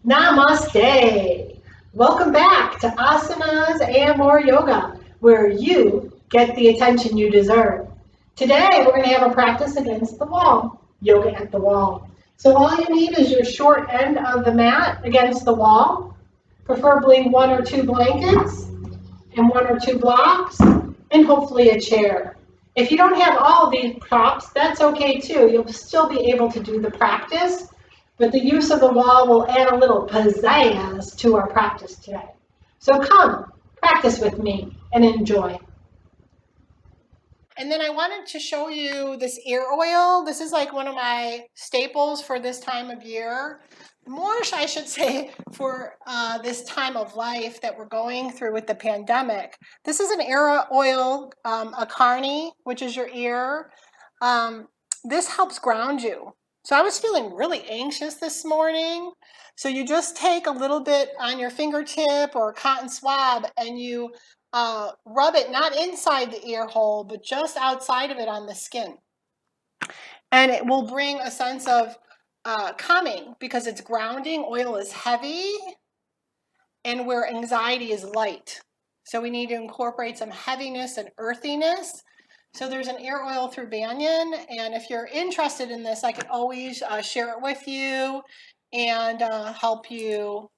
Namaste. Welcome back to Asanas and More Yoga, where you get the attention you deserve. Today, we're going to have a practice against the wall, yoga at the wall. So all you need is your short end of the mat against the wall, preferably one or two blankets and one or two blocks, and hopefully a chair. If you don't have all of these props, that's okay too. You'll still be able to do the practice, but the use of the wall will add a little pizzazz to our practice today. So come, practice with me and enjoy. And then I wanted to show you this ear oil. This is like one of my staples for this time of year. More, I should say, for this time of life that we're going through with the pandemic. This is an ear oil, a carney, which is your ear. This helps ground you. So I was feeling really anxious this morning. So you just take a little bit on your fingertip or a cotton swab and you rub it not inside the ear hole, but just outside of it on the skin. And it will bring a sense of calming because it's grounding. Oil is heavy and where anxiety is light. So we need to incorporate some heaviness and earthiness. So there's an ear oil through Banyan, and if you're interested in this, I can always share it with you and help you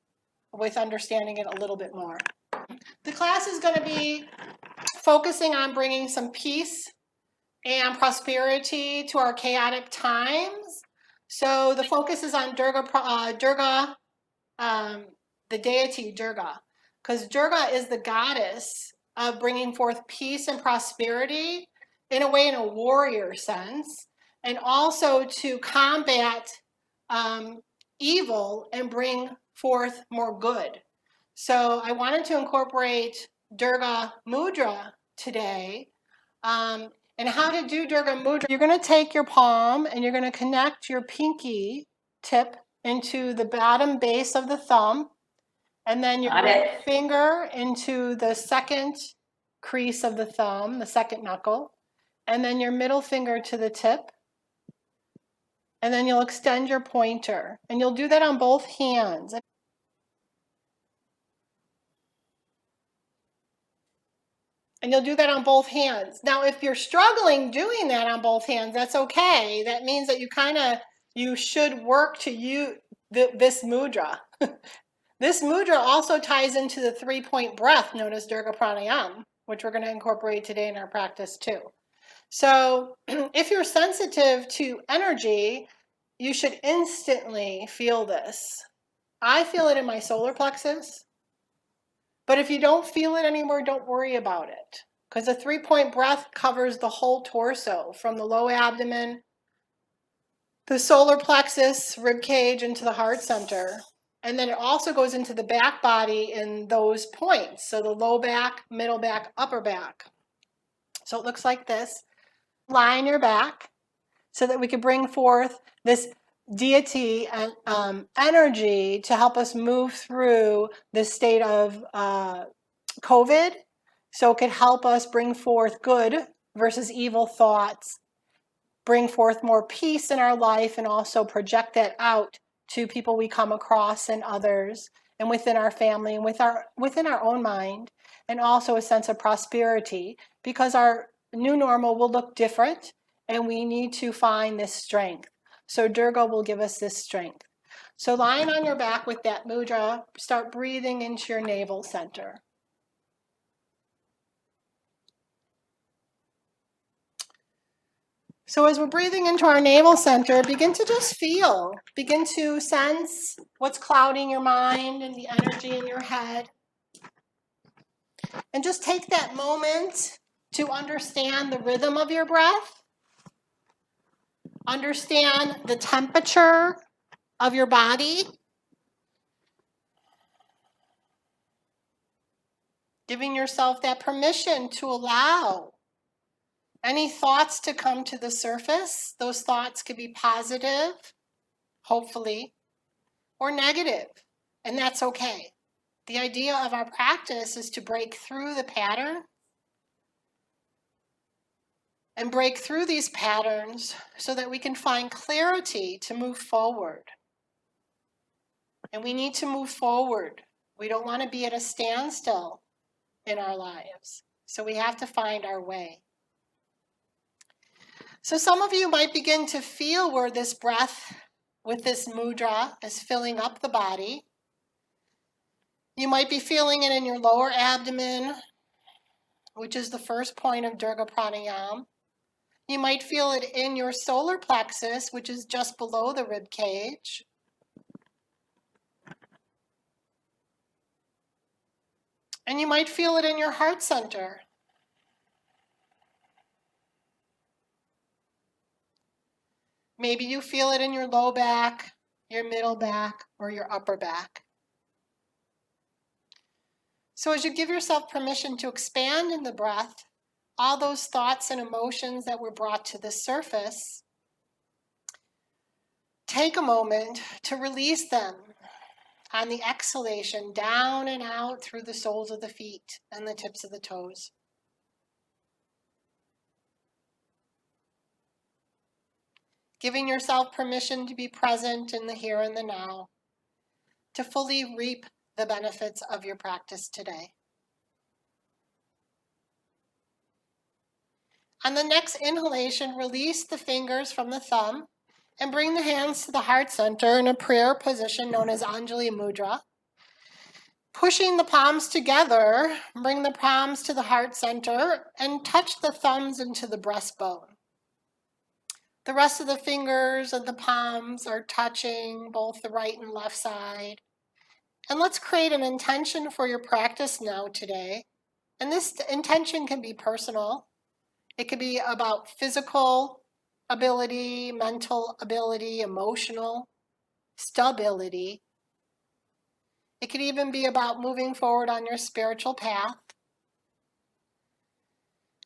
with understanding it a little bit more. The class is going to be focusing on bringing some peace and prosperity to our chaotic times. So the focus is on Durga, the deity Durga, because Durga is the goddess of bringing forth peace and prosperity in a way, in a warrior sense, and also to combat evil and bring forth more good. So I wanted to incorporate Durga Mudra today. And how to do Durga Mudra, you're going to take your palm and you're going to connect your pinky tip into the bottom base of the thumb, and then your finger into the second crease of the thumb, the second knuckle, and then your middle finger to the tip. And then you'll extend your pointer, and you'll do that on both hands. And you'll do that on both hands. Now, if you're struggling doing that on both hands, that's okay. That means that you should work to this mudra. This mudra also ties into the 3-point breath known as Durga Pranayam, which we're going to incorporate today in our practice too. So if you're sensitive to energy, you should instantly feel this. I feel it in my solar plexus. But if you don't feel it anymore, don't worry about it. Because the 3-point breath covers the whole torso, from the low abdomen, the solar plexus, rib cage, into the heart center. And then it also goes into the back body in those points. So the low back, middle back, upper back. So it looks like this. Lie on your back so that we can bring forth this deity and energy to help us move through this state of COVID. So it can help us bring forth good versus evil thoughts, bring forth more peace in our life, and also project that out to people we come across and others, and within our family and within our own mind, and also a sense of prosperity, because our new normal will look different and we need to find this strength. So Durga will give us this strength. So lying on your back with that mudra, start breathing into your navel center. So as we're breathing into our navel center, begin to just feel, begin to sense what's clouding your mind and the energy in your head. And just take that moment to understand the rhythm of your breath, understand the temperature of your body, giving yourself that permission to allow any thoughts to come to the surface. Those thoughts could be positive, hopefully, or negative, and that's okay. The idea of our practice is to break through the pattern and break through these patterns so that we can find clarity to move forward. And we need to move forward. We don't want to be at a standstill in our lives. So we have to find our way. So some of you might begin to feel where this breath with this mudra is filling up the body. You might be feeling it in your lower abdomen, which is the first point of Durga Pranayam. You might feel it in your solar plexus, which is just below the rib cage. And you might feel it in your heart center. Maybe you feel it in your low back, your middle back, or your upper back. So as you give yourself permission to expand in the breath, all those thoughts and emotions that were brought to the surface, take a moment to release them on the exhalation down and out through the soles of the feet and the tips of the toes. Giving yourself permission to be present in the here and the now, to fully reap the benefits of your practice today. On the next inhalation, release the fingers from the thumb and bring the hands to the heart center in a prayer position known as Anjali Mudra. Pushing the palms together, bring the palms to the heart center and touch the thumbs into the breastbone. The rest of the fingers and the palms are touching both the right and left side. And let's create an intention for your practice now today. And this intention can be personal. It could be about physical ability, mental ability, emotional stability. It could even be about moving forward on your spiritual path.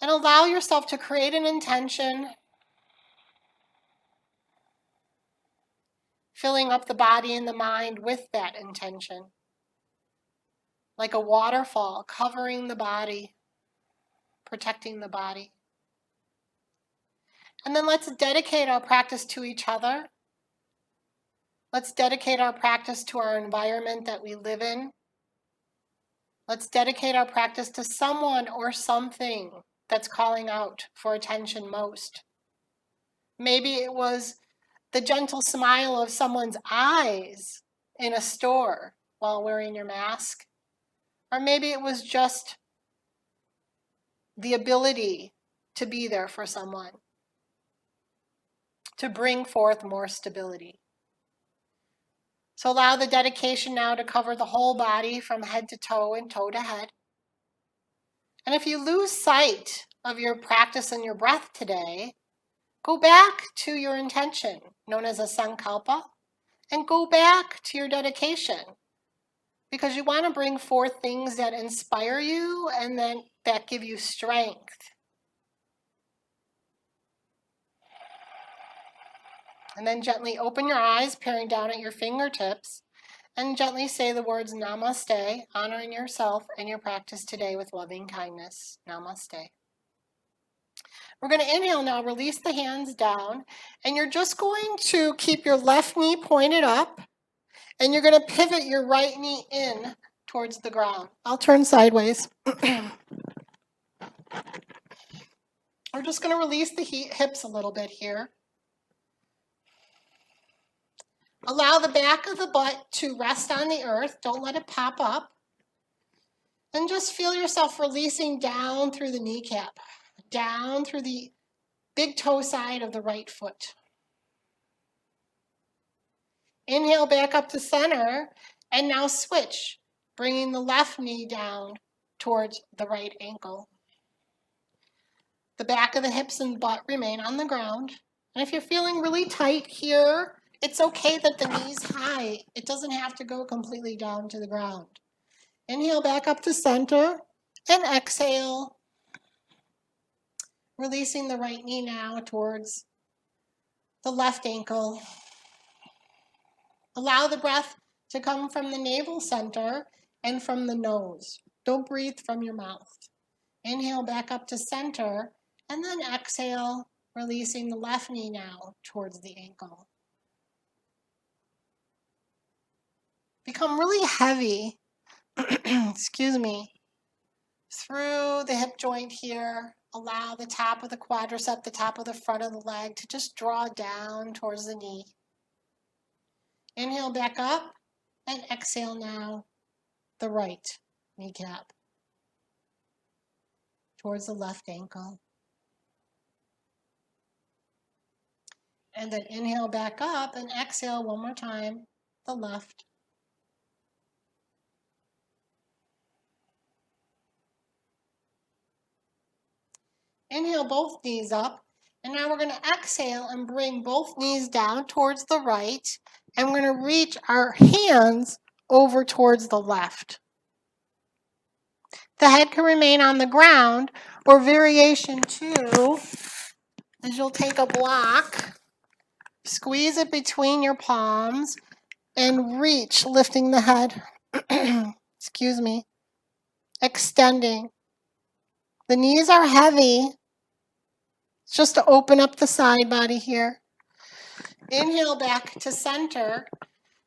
And allow yourself to create an intention, filling up the body and the mind with that intention. Like a waterfall covering the body, protecting the body. And then let's dedicate our practice to each other. Let's dedicate our practice to our environment that we live in. Let's dedicate our practice to someone or something that's calling out for attention most. Maybe it was the gentle smile of someone's eyes in a store while wearing your mask. Or maybe it was just the ability to be there for someone, to bring forth more stability. So allow the dedication now to cover the whole body from head to toe and toe to head. And if you lose sight of your practice and your breath today, go back to your intention, known as a sankalpa, and go back to your dedication. Because you want to bring forth things that inspire you and then that give you strength. And then gently open your eyes, peering down at your fingertips, and gently say the words Namaste, honoring yourself and your practice today with loving kindness. Namaste. We're going to inhale now, release the hands down, and you're just going to keep your left knee pointed up, and you're going to pivot your right knee in towards the ground. I'll turn sideways. We're just going to release the hips a little bit here. Allow the back of the butt to rest on the earth. Don't let it pop up. And just feel yourself releasing down through the kneecap, down through the big toe side of the right foot. Inhale back up to center, and now switch, bringing the left knee down towards the right ankle. The back of the hips and butt remain on the ground. And if you're feeling really tight here, it's okay that the knee's high. It doesn't have to go completely down to the ground. Inhale back up to center and exhale, releasing the right knee now towards the left ankle. Allow the breath to come from the navel center and from the nose. Don't breathe from your mouth. Inhale back up to center and then exhale, releasing the left knee now towards the ankle. become really heavy, excuse me, through the hip joint here. Allow the top of the quadricep, the top of the front of the leg to just draw down towards the knee. Inhale back up and exhale now the right kneecap towards the left ankle. And then inhale back up and exhale one more time, the left. Inhale both knees up. And now we're going to exhale and bring both knees down towards the right. And we're going to reach our hands over towards the left. The head can remain on the ground, or variation 2 is you'll take a block, squeeze it between your palms, and reach, lifting the head. Excuse me. Extending. The knees are heavy. It's just to open up the side body here. Inhale back to center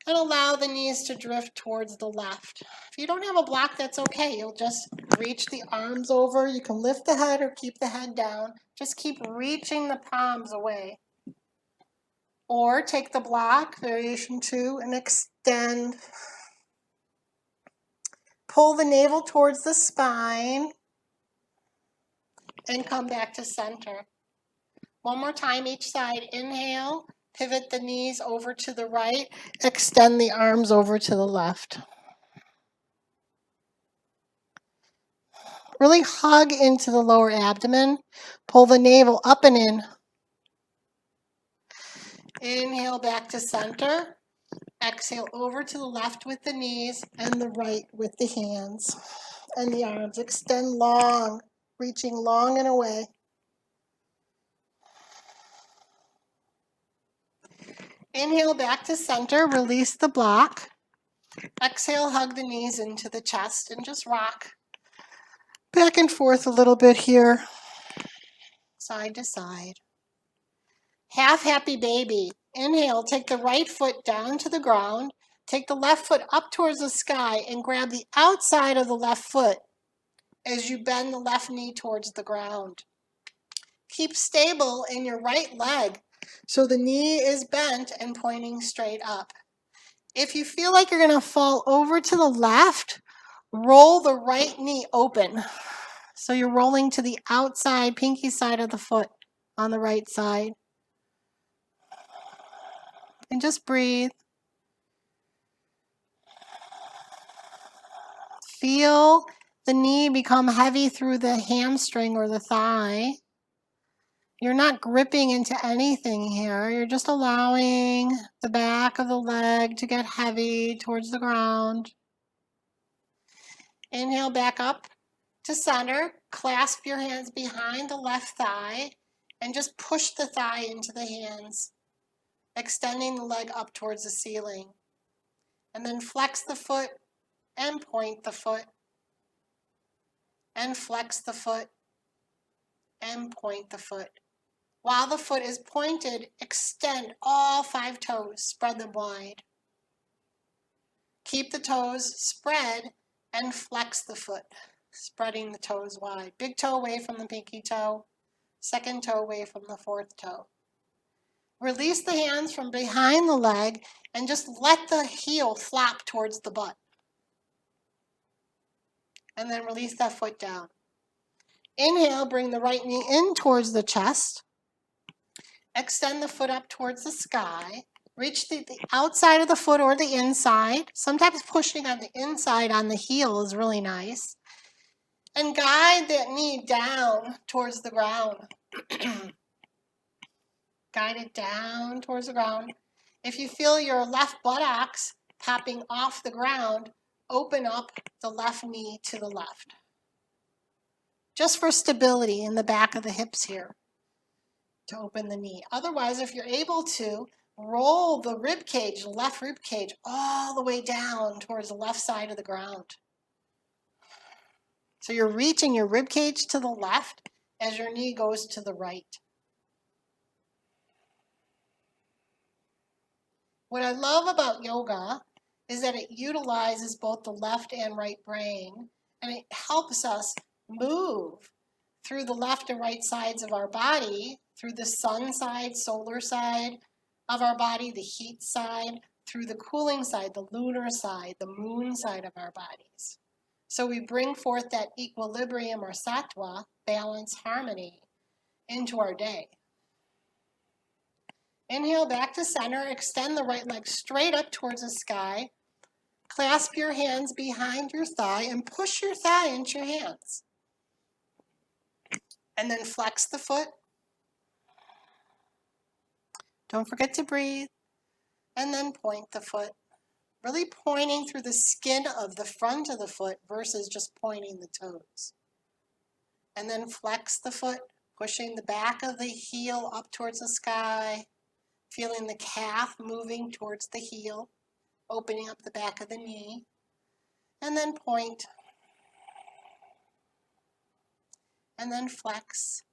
and allow the knees to drift towards the left. If you don't have a block, that's okay. You'll just reach the arms over. You can lift the head or keep the head down. Just keep reaching the palms away. Or take the block, variation 2, and extend. Pull the navel towards the spine and come back to center. One more time each side. Inhale, pivot the knees over to the right, extend the arms over to the left. Really hug into the lower abdomen. Pull the navel up and in. Inhale back to center. Exhale over to the left with the knees and the right with the hands and the arms. Extend long, reaching long and away. Inhale back to center, release the block. Exhale, hug the knees into the chest and just rock back and forth a little bit here, side to side. Half happy baby. Inhale, take the right foot down to the ground. Take the left foot up towards the sky and grab the outside of the left foot as you bend the left knee towards the ground. Keep stable in your right leg so the knee is bent and pointing straight up. If you feel like you're going to fall over to the left, roll the right knee open. So you're rolling to the outside, pinky side of the foot on the right side. And just breathe. Feel the knee become heavy through the hamstring or the thigh. You're not gripping into anything here. You're just allowing the back of the leg to get heavy towards the ground. Inhale back up to center. Clasp your hands behind the left thigh and just push the thigh into the hands, extending the leg up towards the ceiling. And then flex the foot and point the foot, and flex the foot and point the foot. While the foot is pointed, extend all 5 toes, spread them wide. Keep the toes spread and flex the foot, spreading the toes wide. Big toe away from the pinky toe, second toe away from the fourth toe. Release the hands from behind the leg and just let the heel flop towards the butt. And then release that foot down. Inhale, bring the right knee in towards the chest. Extend the foot up towards the sky. Reach the outside of the foot or the inside. Sometimes pushing on the inside on the heel is really nice. And guide that knee down towards the ground. Guide it down towards the ground. If you feel your left buttocks popping off the ground, open up the left knee to the left. Just for stability in the back of the hips here to open the knee. Otherwise, if you're able to, roll the rib cage, left rib cage, all the way down towards the left side of the ground. So you're reaching your rib cage to the left as your knee goes to the right. What I love about yoga is that it utilizes both the left and right brain, and it helps us move through the left and right sides of our body, through the sun side, solar side of our body, the heat side, through the cooling side, the lunar side, the moon side of our bodies. So we bring forth that equilibrium or sattva, balance, harmony, into our day. Inhale back to center, extend the right leg straight up towards the sky. Clasp your hands behind your thigh and push your thigh into your hands. And then flex the foot. Don't forget to breathe. And then point the foot. Really pointing through the skin of the front of the foot versus just pointing the toes. And then flex the foot, pushing the back of the heel up towards the sky. Feeling the calf moving towards the heel, opening up the back of the knee, and then point, and then flex,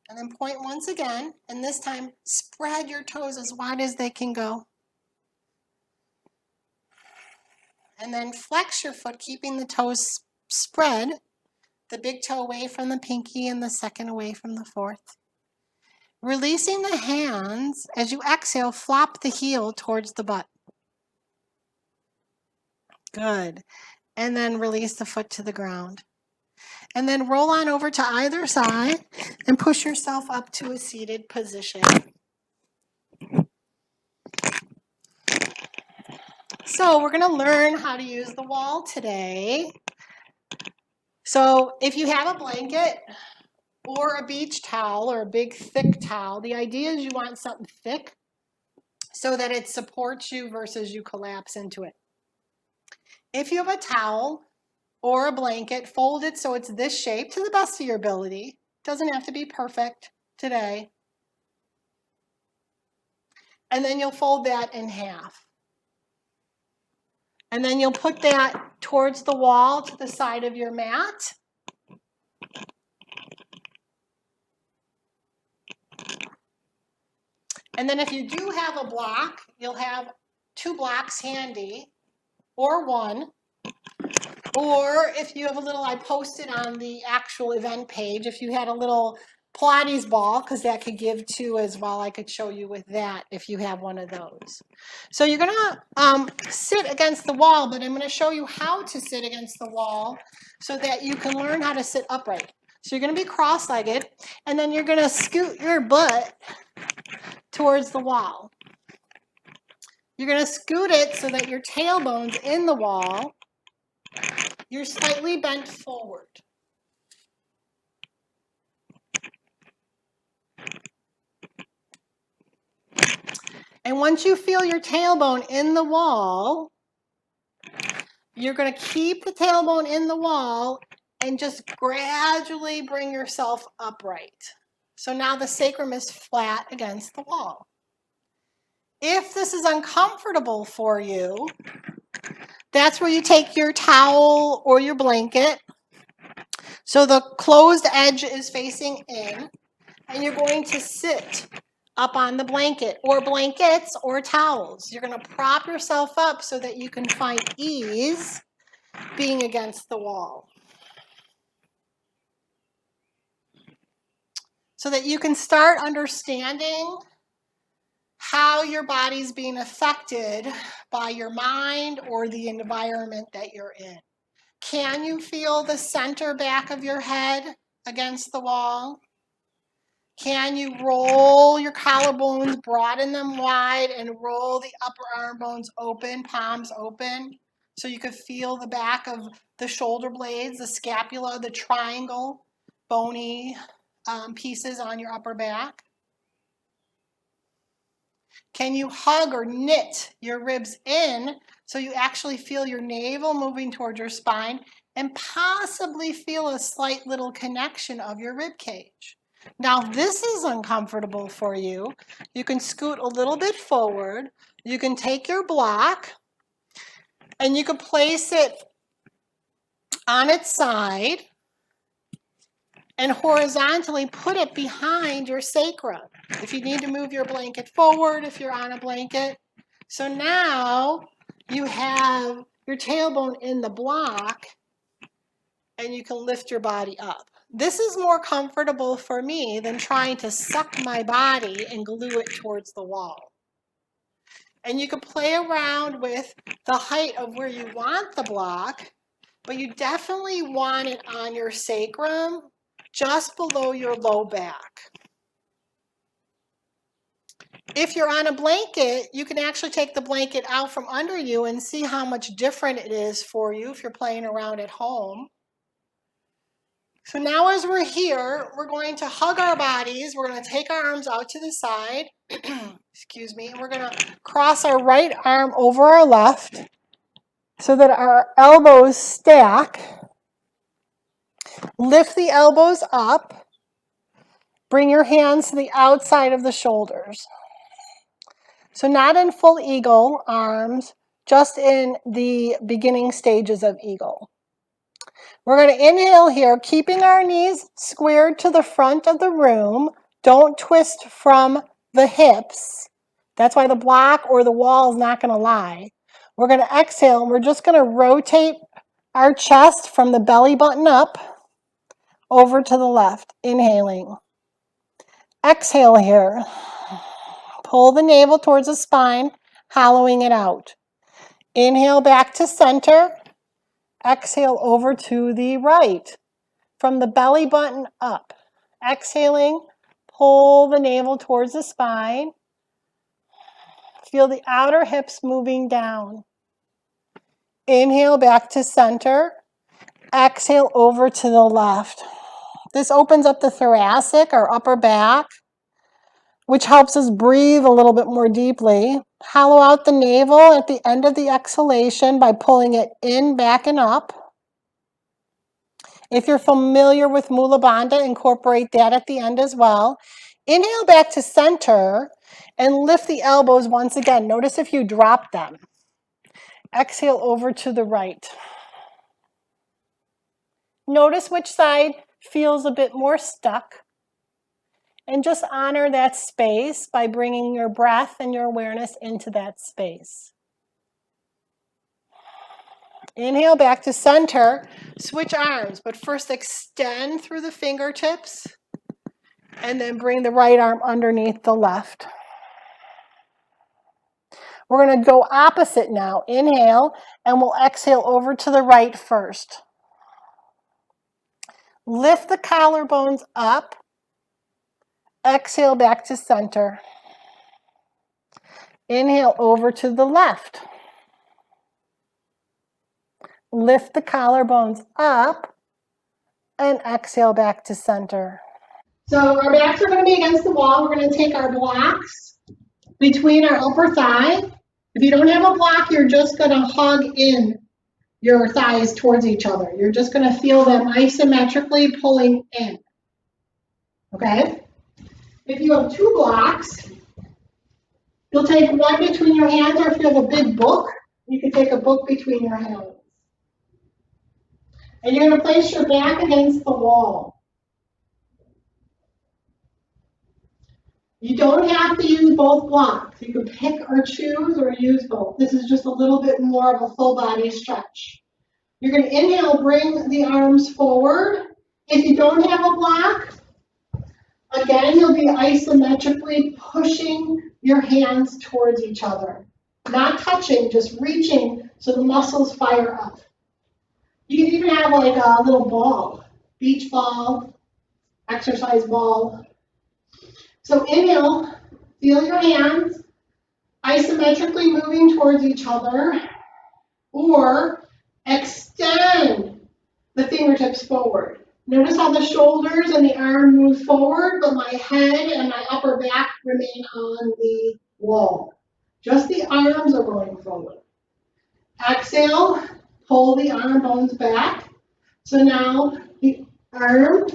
and then point once again, and this time spread your toes as wide as they can go. And then flex your foot, keeping the toes spread, the big toe away from the pinky and the second away from the fourth. Releasing the hands, as you exhale, flop the heel towards the butt. Good. And then release the foot to the ground. And then roll on over to either side and push yourself up to a seated position. So we're going to learn how to use the wall today. So if you have a blanket or a beach towel or a big thick towel, the idea is you want something thick so that it supports you versus you collapse into it. If you have a towel or a blanket, fold it so it's this shape to the best of your ability. Doesn't have to be perfect today. And then you'll fold that in half. And then you'll put that towards the wall to the side of your mat. And then if you do have a block, you'll have 2 blocks handy, or 1. Or if you have a little, I posted on the actual event page, if you had a little Pilates ball, because that could give 2 as well, I could show you with that if you have one of those. So you're going to sit against the wall, but I'm going to show you how to sit against the wall so that you can learn how to sit upright. So you're going to be cross-legged, and then you're going to scoot your butt towards the wall. You're going to scoot it so that your tailbone's in the wall. You're slightly bent forward. And once you feel your tailbone in the wall, you're going to keep the tailbone in the wall and just gradually bring yourself upright. So now the sacrum is flat against the wall. If this is uncomfortable for you, that's where you take your towel or your blanket. So the closed edge is facing in, and you're going to sit up on the blanket or blankets or towels. You're going to prop yourself up so that you can find ease being against the wall. So that you can start understanding how your body's being affected by your mind or the environment that you're in. Can you feel the center back of your head against the wall? Can you roll your collarbones, broaden them wide, and roll the upper arm bones open, palms open, so you could feel the back of the shoulder blades, the scapula, the triangle, bony pieces on your upper back? Can you hug or knit your ribs in so you actually feel your navel moving towards your spine and possibly feel a slight little connection of your rib cage? Now, if this is uncomfortable for you, you can scoot a little bit forward. You can take your block and you can place it on its side and horizontally put it behind your sacrum. If you need to move your blanket forward, if you're on a blanket, So now you have your tailbone in the block and you can lift your body up. This is more comfortable for me than trying to suck my body and glue it towards the wall. And you can play around with the height of where you want the block, but you definitely want it on your sacrum, just below your low back. If you're on a blanket, you can actually take the blanket out from under you and see how much different it is for you if you're playing around at home. So now as we're here, we're going to hug our bodies. We're going to take our arms out to the side. Excuse me. And we're going to cross our right arm over our left so that our elbows stack. Lift the elbows up. Bring your hands to the outside of the shoulders. So not in full eagle arms, just in the beginning stages of eagle. We're going to inhale here, keeping our knees squared to the front of the room. Don't twist from the hips. That's why the block or the wall is not going to lie. We're going to exhale, and we're just going to rotate our chest from the belly button up over to the left. Inhaling. Exhale here. Pull the navel towards the spine, hollowing it out. Inhale back to center. Exhale over to the right. From the belly button up. Exhaling, pull the navel towards the spine. Feel the outer hips moving down. Inhale back to center. Exhale over to the left. This opens up the thoracic, our upper back, which helps us breathe a little bit more deeply. Hollow out the navel at the end of the exhalation by pulling it in, back, and up. If you're familiar with Mula Bandha, incorporate that at the end as well. Inhale back to center and lift the elbows once again. Notice if you drop them. Exhale over to the right. Notice which side feels a bit more stuck. And just honor that space by bringing your breath and your awareness into that space. Inhale back to center. Switch arms, but first extend through the fingertips. And then bring the right arm underneath the left. We're going to go opposite now. Inhale, and we'll exhale over to the right first. Lift the collarbones up. Exhale back to center. Inhale over to the left. Lift the collarbones up and exhale back to center. So our backs are going to be against the wall. We're going to take our blocks between our upper thigh. If you don't have a block, you're just going to hug in your thighs towards each other. You're just going to feel them isometrically pulling in. Okay? If you have two blocks, you'll take one between your hands, or if you have a big book, you can take a book between your hands. And you're going to place your back against the wall. You don't have to use both blocks. You can pick or choose or use both. This is just a little bit more of a full body stretch. You're going to inhale, bring the arms forward. If you don't have a block, again, you'll be isometrically pushing your hands towards each other. Not touching, just reaching so the muscles fire up. You can even have like a little ball, beach ball, exercise ball. So inhale, feel your hands isometrically moving towards each other, or extend the fingertips forward. Notice how the shoulders and the arm move forward, but my head and my upper back remain on the wall. Just the arms are going forward. Exhale, pull the arm bones back. So now the arm,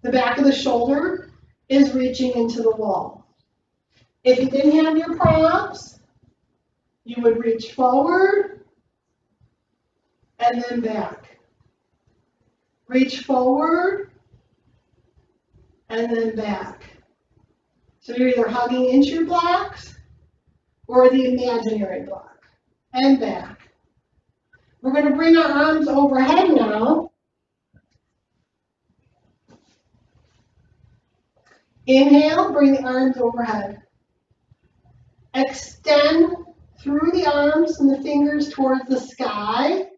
the back of the shoulder, is reaching into the wall. If you didn't have your props, you would reach forward and then back. Reach forward and then back. So you're either hugging into your blocks or the imaginary block, and back. We're going to bring our arms overhead now. Inhale, bring the arms overhead. Extend through the arms and the fingers towards the sky.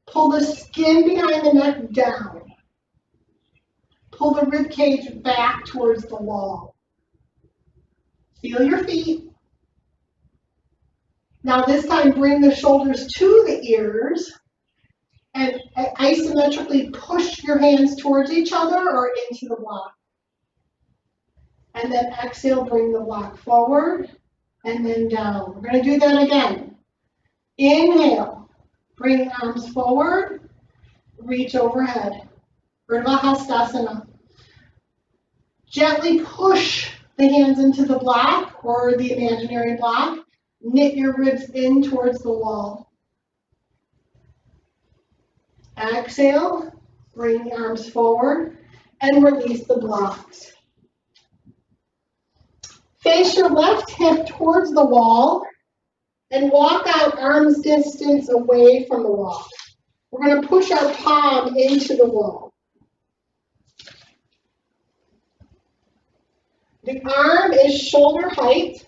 Pull the skin behind the neck down. Pull the rib cage back towards the wall. Feel your feet. Now this time bring the shoulders to the ears and isometrically push your hands towards each other or into the block. And then exhale, bring the block forward and then down. We're going to do that again. Inhale, bring the arms forward, reach overhead. Hastasana. Gently push the hands into the block or the imaginary block. Knit your ribs in towards the wall. Exhale, bring the arms forward and release the blocks. Face your left hip towards the wall and walk out arm's distance away from the wall. We're going to push our palm into the wall. The arm is shoulder height.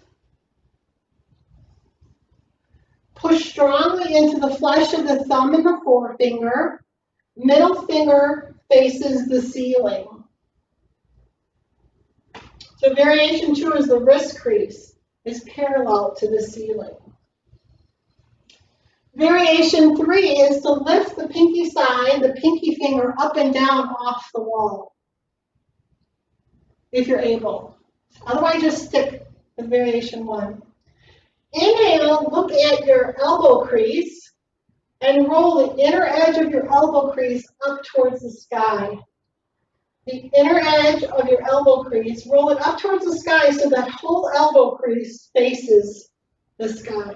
Push strongly into the flesh of the thumb and the forefinger. Middle finger faces the ceiling. So variation 2 is the wrist crease is parallel to the ceiling. Variation 3 is to lift the pinky side, the pinky finger up and down off the wall, if you're able. Otherwise, just stick with variation 1. Inhale, look at your elbow crease and roll the inner edge of your elbow crease up towards the sky. The inner edge of your elbow crease, roll it up towards the sky so that whole elbow crease faces the sky.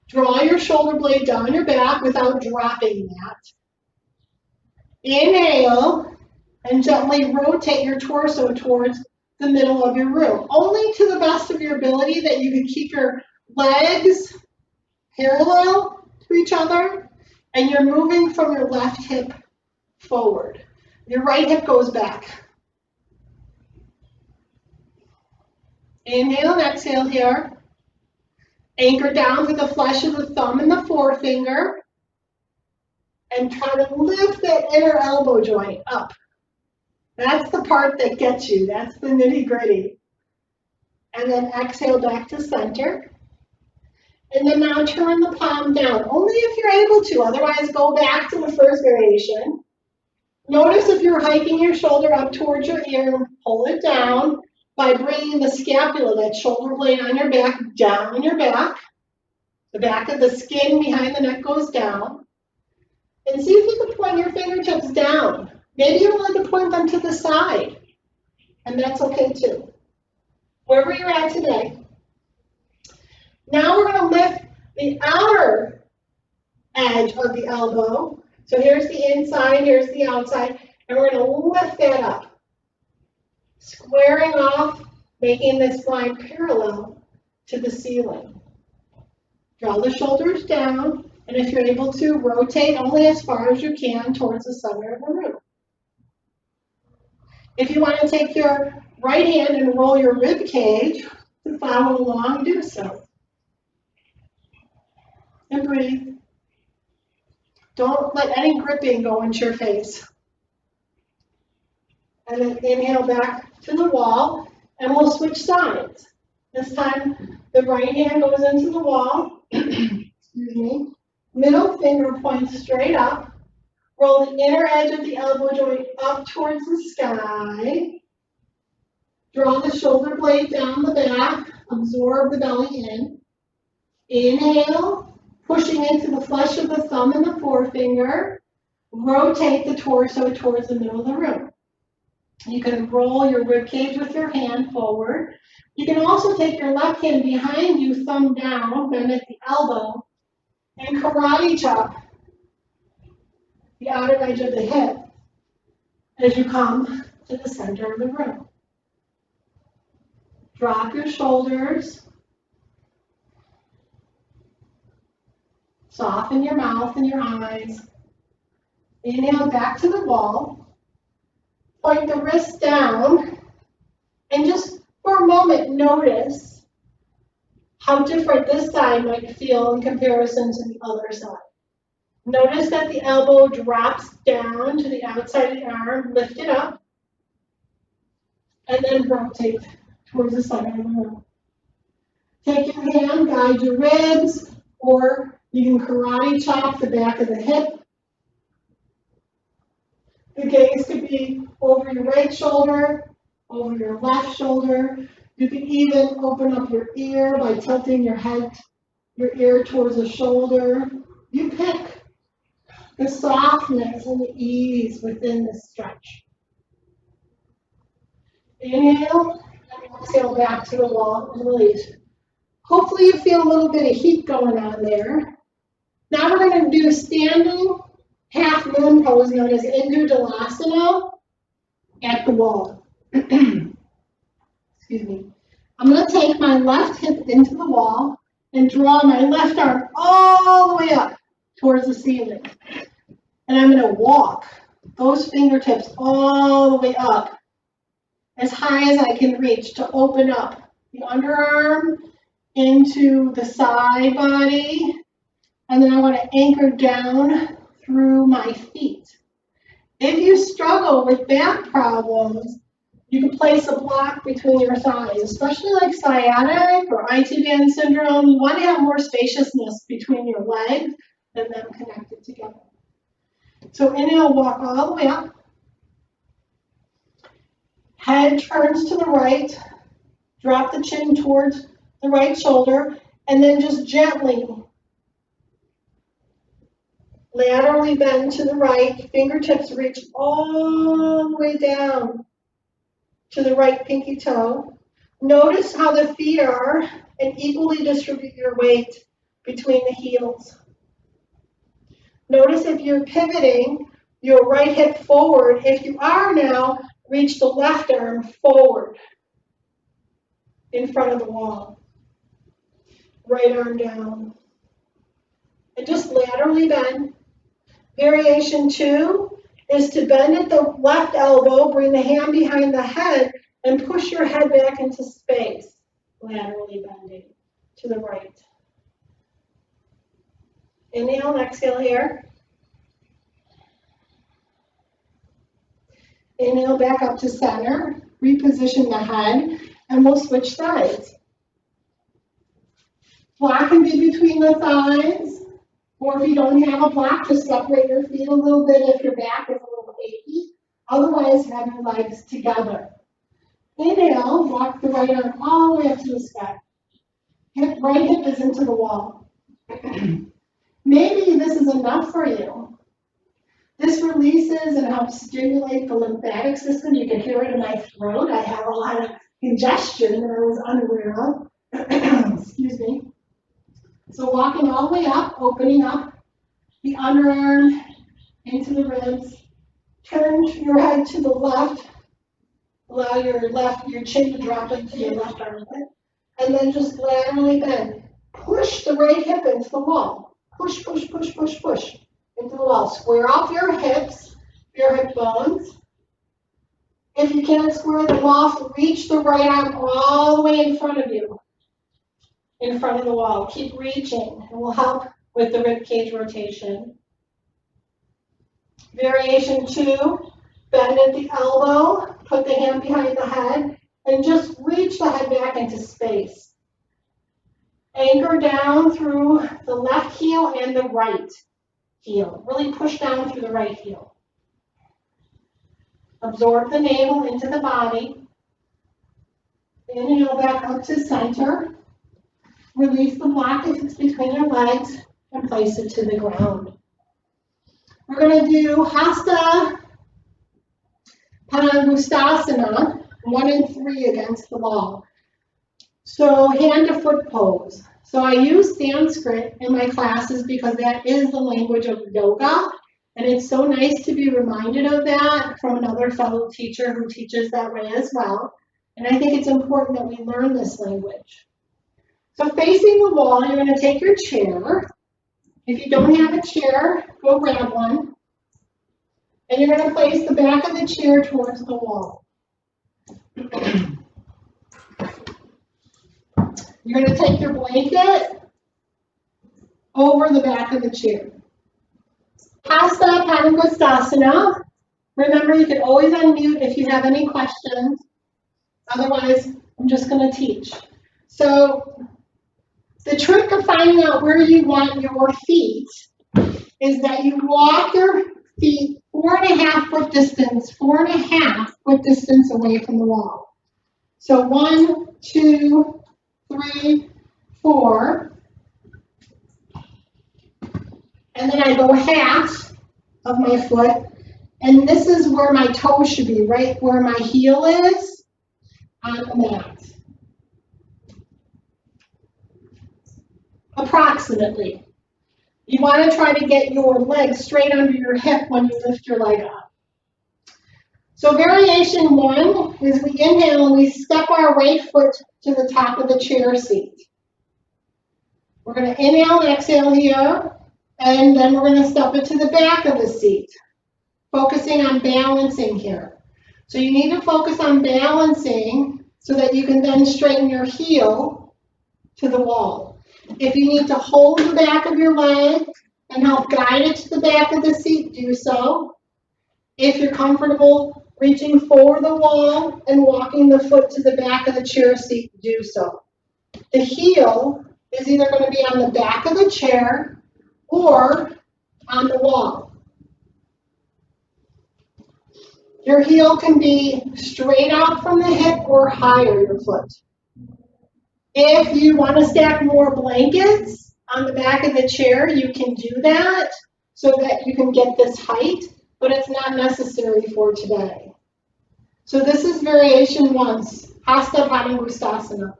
Draw your shoulder blade down your back without dropping that. Inhale and gently rotate your torso towards the middle of your room. Only to the best of your ability that you can keep your legs parallel to each other and you're moving from your left hip forward. Your right hip goes back. Inhale and exhale here. Anchor down to the flesh of the thumb and the forefinger. And try to lift that inner elbow joint up. That's the part that gets you. That's the nitty-gritty. And then exhale back to center. And then now turn the palm down, only if you're able to. Otherwise, go back to the first variation. Notice if you're hiking your shoulder up towards your ear, pull it down by bringing the scapula, that shoulder blade on your back, down your back. The back of the skin behind the neck goes down. And see if you can point your fingertips down. Maybe you want to point them to the side. And that's okay too. Wherever you're at today. Now we're going to lift the outer edge of the elbow. So here's the inside, here's the outside, and we're going to lift that up. Squaring off, making this line parallel to the ceiling. Draw the shoulders down, and if you're able to, rotate only as far as you can towards the center of the room. If you want to take your right hand and roll your rib cage to follow along, do so. And breathe. Don't let any gripping go into your face. And then inhale back to the wall, and we'll switch sides. This time, the right hand goes into the wall. Excuse me. Middle finger points straight up. Roll the inner edge of the elbow joint up towards the sky. Draw the shoulder blade down the back. Absorb the belly in. Inhale. Pushing into the flesh of the thumb and the forefinger, rotate the torso towards the middle of the room. You can roll your rib cage with your hand forward. You can also take your left hand behind you, thumb down, bend at the elbow, and karate chop the outer edge of the hip as you come to the center of the room. Drop your shoulders. Soften your mouth and your eyes. Inhale back to the wall. Point the wrists down. And just for a moment, notice how different this side might feel in comparison to the other side. Notice that the elbow drops down to the outside of the arm. Lift it up. And then rotate towards the center of the room. Take your hand, guide your ribs, or you can karate chop the back of the hip. The gaze could be over your right shoulder, over your left shoulder. You can even open up your ear by tilting your head, your ear towards the shoulder. You pick the softness and the ease within the stretch. Inhale, and exhale back to the wall and release. Hopefully you feel a little bit of heat going on there. Now we're going to do standing half moon pose known as Indudalasana at the wall. Excuse me. I'm going to take my left hip into the wall and draw my left arm all the way up towards the ceiling. And I'm going to walk those fingertips all the way up as high as I can reach to open up the underarm into the side body. And then I want to anchor down through my feet. If you struggle with back problems, you can place a block between your thighs, especially like sciatic or IT band syndrome. You want to have more spaciousness between your legs and them connected together. So inhale, walk all the way up. Head turns to the right. Drop the chin towards the right shoulder, and then just gently laterally bend to the right. Fingertips reach all the way down to the right pinky toe. Notice how the feet are and equally distribute your weight between the heels. Notice if you're pivoting your right hip forward. If you are now, reach the left arm forward in front of the wall. Right arm down. And just laterally bend. Variation 2 is to bend at the left elbow, bring the hand behind the head, and push your head back into space, laterally bending to the right. Inhale and exhale here. Inhale back up to center, reposition the head, and we'll switch sides. Block can be between the thighs, or if you don't have a block, just separate your feet a little bit if your back is a little achy. Otherwise, have your legs together. Inhale, walk the right arm all the way up to the sky. Right hip is into the wall. Maybe this is enough for you. This releases and helps stimulate the lymphatic system. You can hear it in my throat. I have a lot of congestion that I was unaware of. Excuse me. So walking all the way up, opening up the underarm into the ribs. Turn your head to the left. Allow your chin to drop into your left armpit. And then just laterally bend. Push the right hip into the wall. Push, push, push, push, push into the wall. Square off your hips, your hip bones. If you can't square them off, reach the right arm all the way in front of you. In front of the wall. Keep reaching. It will help with the rib cage rotation. Variation 2, bend at the elbow, put the hand behind the head, and just reach the head back into space. Anchor down through the left heel and the right heel. Really push down through the right heel. Absorb the navel into the body. Inhale back up to center. Release the block if it's between your legs and place it to the ground. We're going to do Hasta Panangustasana, 1 and 3 against the wall. So hand to foot pose. So I use Sanskrit in my classes because that is the language of yoga. And it's so nice to be reminded of that from another fellow teacher who teaches that way as well. And I think it's important that we learn this language. So facing the wall, you're going to take your chair If you don't have a chair, go grab one. And you're going to place the back of the chair towards the wall. You're going to take your blanket over the back of the chair. Hasta Padangustasana. Remember, you can always unmute if you have any questions. Otherwise, I'm just going to teach. So, the trick of finding out where you want your feet is that you walk your feet 4.5 foot distance, 4.5 foot distance away from the wall. So 1, 2, 3, 4. And then I go half of my foot. And this is where my toe should be, right where my heel is on the mat. Approximately. You want to try to get your leg straight under your hip when you lift your leg up. So variation 1 is we inhale and we step our right foot to the top of the chair seat. We're going to inhale and exhale here, and then we're going to step it to the back of the seat, focusing on balancing here. So you need to focus on balancing so that you can then straighten your heel to the wall. If you need to hold the back of your leg and help guide it to the back of the seat, do so. If you're comfortable reaching for the wall and walking the foot to the back of the chair seat, do so. The heel is either going to be on the back of the chair or on the wall. Your heel can be straight out from the hip or higher your foot. If you want to stack more blankets on the back of the chair, you can do that so that you can get this height, but it's not necessary for today. So this is variation 1, Hasta Padangustasana.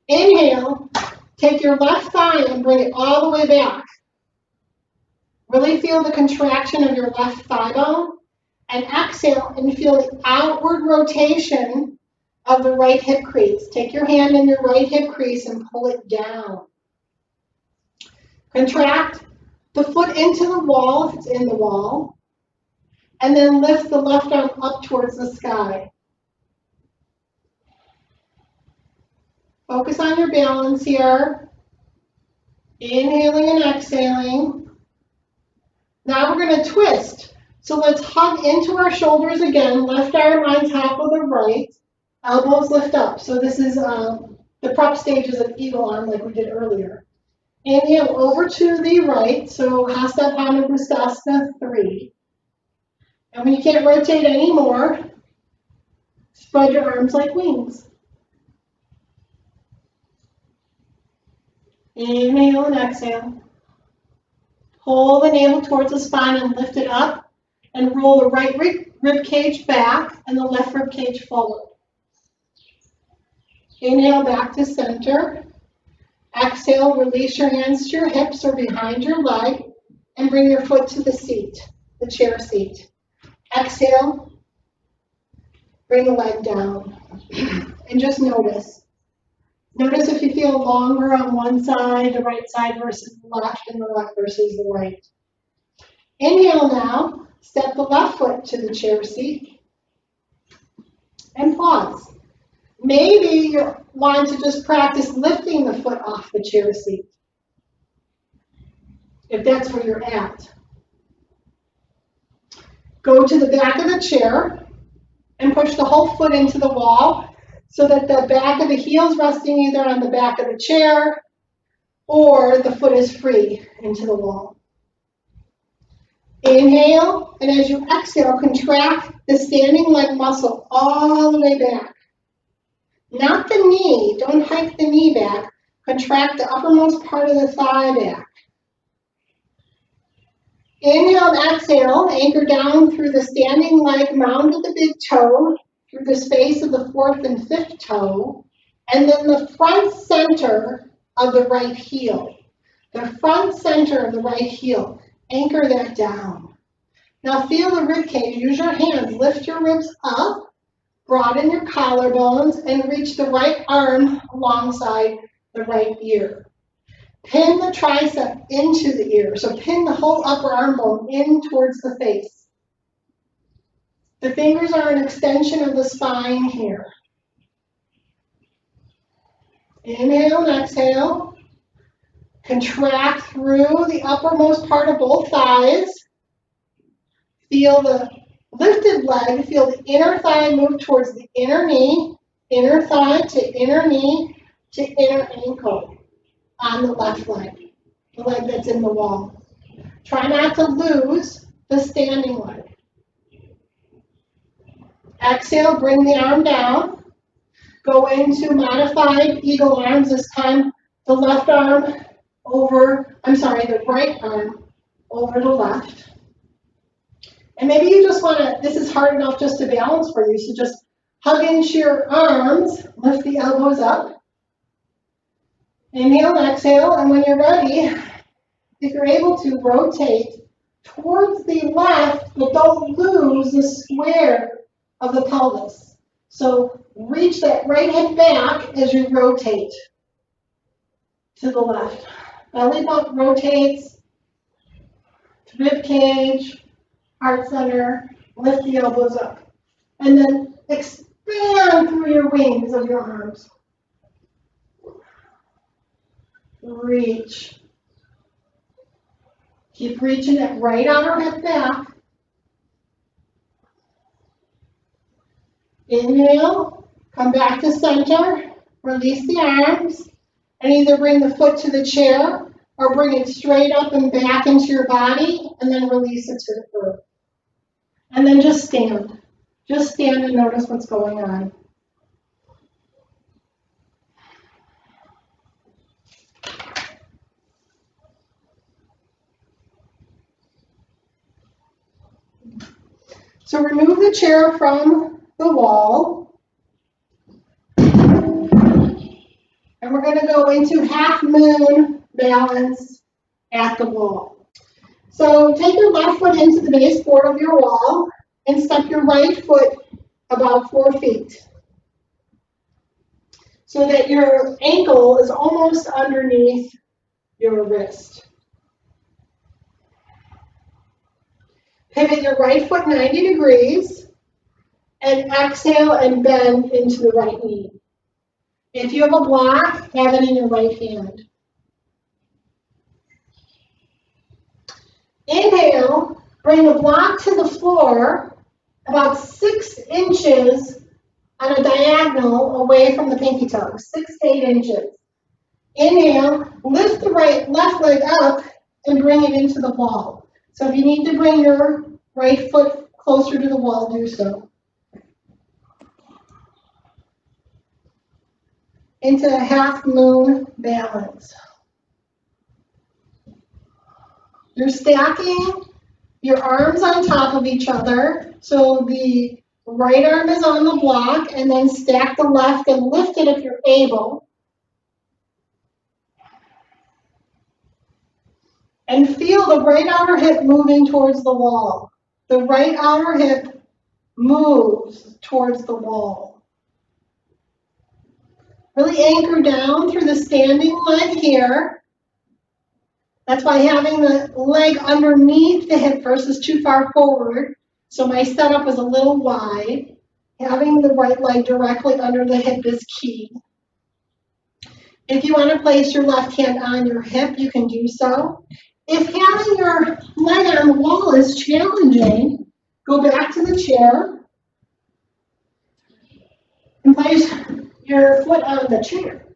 Inhale, take your left thigh and bring it all the way back. Really feel the contraction of your left thigh bone. And exhale and feel the outward rotation of the right hip crease. Take your hand in your right hip crease and pull it down. Contract the foot into the wall if it's in the wall. And then lift the left arm up towards the sky. Focus on your balance here. Inhaling and exhaling. Now we're going to twist. So let's hug into our shoulders again. Left arm on top of the right. Elbows lift up. So this is the prep stages of eagle arm like we did earlier. Inhale over to the right. So Hasta Padangustasana 3. And when you can't rotate anymore, spread your arms like wings. Inhale and exhale. Pull the navel towards the spine and lift it up. And roll the right rib cage back and the left rib cage forward. Inhale back to center. Exhale, release your hands to your hips or behind your leg and bring your foot to the seat, the chair seat. Exhale, bring the leg down and just notice. Notice if you feel longer on one side, the right side versus the left, and the left versus the right. Inhale now, step the left foot to the chair seat and pause. Maybe you want to just practice lifting the foot off the chair seat, if that's where you're at. Go to the back of the chair and push the whole foot into the wall so that the back of the heel is resting either on the back of the chair or the foot is free into the wall. Inhale, and as you exhale, contract the standing leg muscle all the way back. Not the knee, don't hike the knee back. Contract the uppermost part of the thigh back. Inhale and exhale, anchor down through the standing leg mound of the big toe, through the space of the 4th and 5th toe, and then the front center of the right heel. The front center of the right heel. Anchor that down. Now feel the rib cage. Use your hands. Lift your ribs up. Broaden your collarbones and reach the right arm alongside the right ear. Pin the tricep into the ear. So pin the whole upper arm bone in towards the face. The fingers are an extension of the spine here. Inhale and exhale. Contract through the uppermost part of both thighs. Feel the lifted leg. Feel the inner thigh move towards the inner knee. Inner thigh to inner knee to inner ankle on the left leg. The leg that's in the wall. Try not to lose the standing leg. Exhale, bring the arm down. Go into modified eagle arms. This time the left arm over, the right arm over the left. And maybe you just want to, this is hard enough just to balance for you, so just hug into your arms, lift the elbows up. Inhale, exhale, and when you're ready, if you're able to, rotate towards the left, but don't lose the square of the pelvis. So reach that right hip back as you rotate to the left. Belly bump rotates, rib cage, heart center, lift the elbows up. And then expand through your wings of your arms. Reach. Keep reaching that right outer hip back. Inhale, come back to center, release the arms, and either bring the foot to the chair or bring it straight up and back into your body, and then release it to the earth. And then just stand. Just stand and notice what's going on. So remove the chair from the wall. And we're going to go into half moon balance at the wall. So take your left foot into the baseboard of your wall and step your right foot about 4 feet so that your ankle is almost underneath your wrist. Pivot your right foot 90 degrees and exhale and bend into the right knee. If you have a block, have it in your right hand. Inhale, bring the block to the floor about 6 inches on a diagonal away from the pinky toe, 6 to 8 inches. Inhale, lift the left leg up and bring it into the wall. So if you need to bring your right foot closer to the wall, do so. Into a half moon balance. You're stacking your arms on top of each other. So the right arm is on the block, and then stack the left and lift it if you're able. And feel the right outer hip moving towards the wall. The right outer hip moves towards the wall. Really anchor down through the standing leg here. That's why having the leg underneath the hip versus too far forward. So my setup is a little wide. Having the right leg directly under the hip is key. If you want to place your left hand on your hip, you can do so. If having your leg on the wall is challenging, go back to the chair and place your foot on the chair.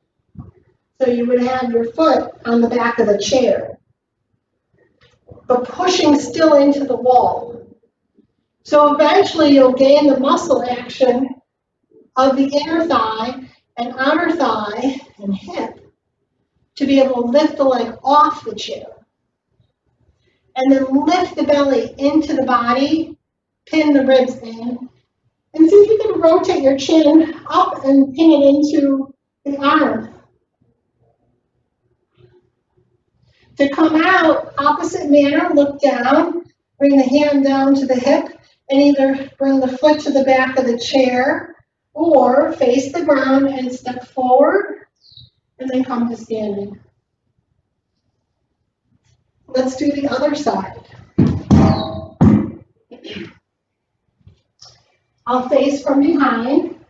So you would have your foot on the back of the chair, but pushing still into the wall. So eventually you'll gain the muscle action of the inner thigh and outer thigh and hip to be able to lift the leg off the chair. And then lift the belly into the body, pin the ribs in, and see if you can rotate your chin up and pin it into the arm. To come out, opposite manner, look down, bring the hand down to the hip, and either bring the foot to the back of the chair or face the ground and step forward and then come to standing. Let's do the other side. I'll face from behind.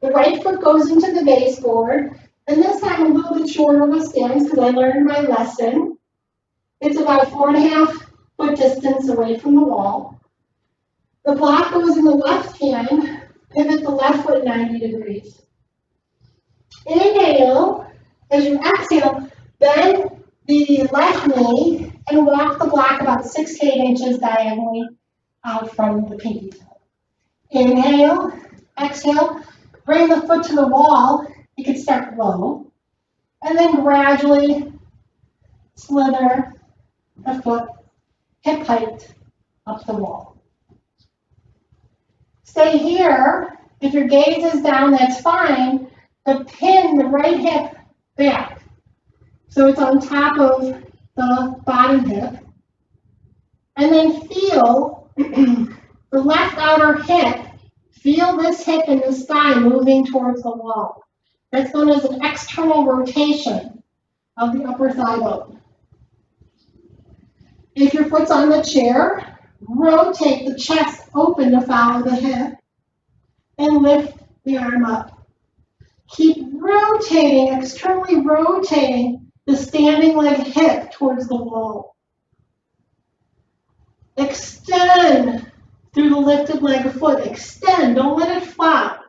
The right foot goes into the baseboard. And this time a little bit shorter of a stance because I learned my lesson. It's about 4.5 foot distance away from the wall. The block goes in the left hand. Pivot the left foot 90 degrees. Inhale. As you exhale, bend the left knee and walk the block about 6 to 8 inches diagonally out from the pinky toe. Inhale, exhale, bring the foot to the wall. You can start low, and then gradually slither the foot hip height up the wall. Stay here. If your gaze is down, that's fine, but pin the right hip back. So it's on top of the bottom hip. And then feel the left outer hip. Feel this hip and this thigh moving towards the wall. That's known as an external rotation of the upper thigh bone. If your foot's on the chair, rotate the chest open to follow the hip and lift the arm up. Keep rotating, externally rotating the standing leg hip towards the wall. Extend through the lifted leg foot. Extend, don't let it flop.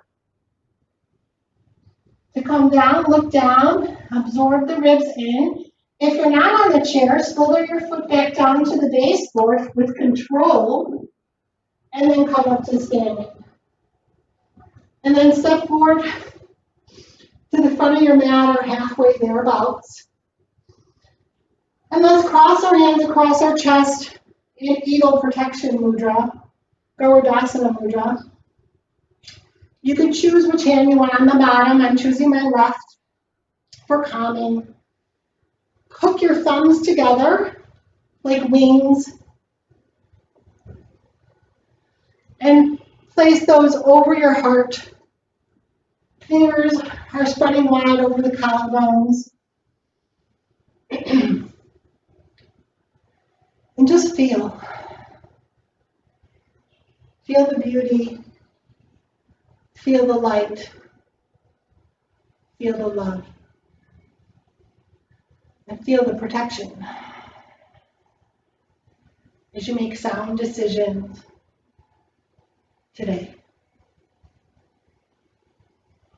To come down, look down, absorb the ribs in. If you're not on the chair, slither your foot back down to the baseboard with control, and then come up to standing. And then step forward to the front of your mat or halfway thereabouts. And let's cross our hands across our chest in Eagle Protection Mudra, Gurudasana Mudra. You can choose which hand you want on the bottom. I'm choosing my left for calming. Hook your thumbs together like wings and place those over your heart. Fingers are spreading wide over the collarbones. And just feel. Feel the beauty. Feel the light. Feel the love. And feel the protection as you make sound decisions today.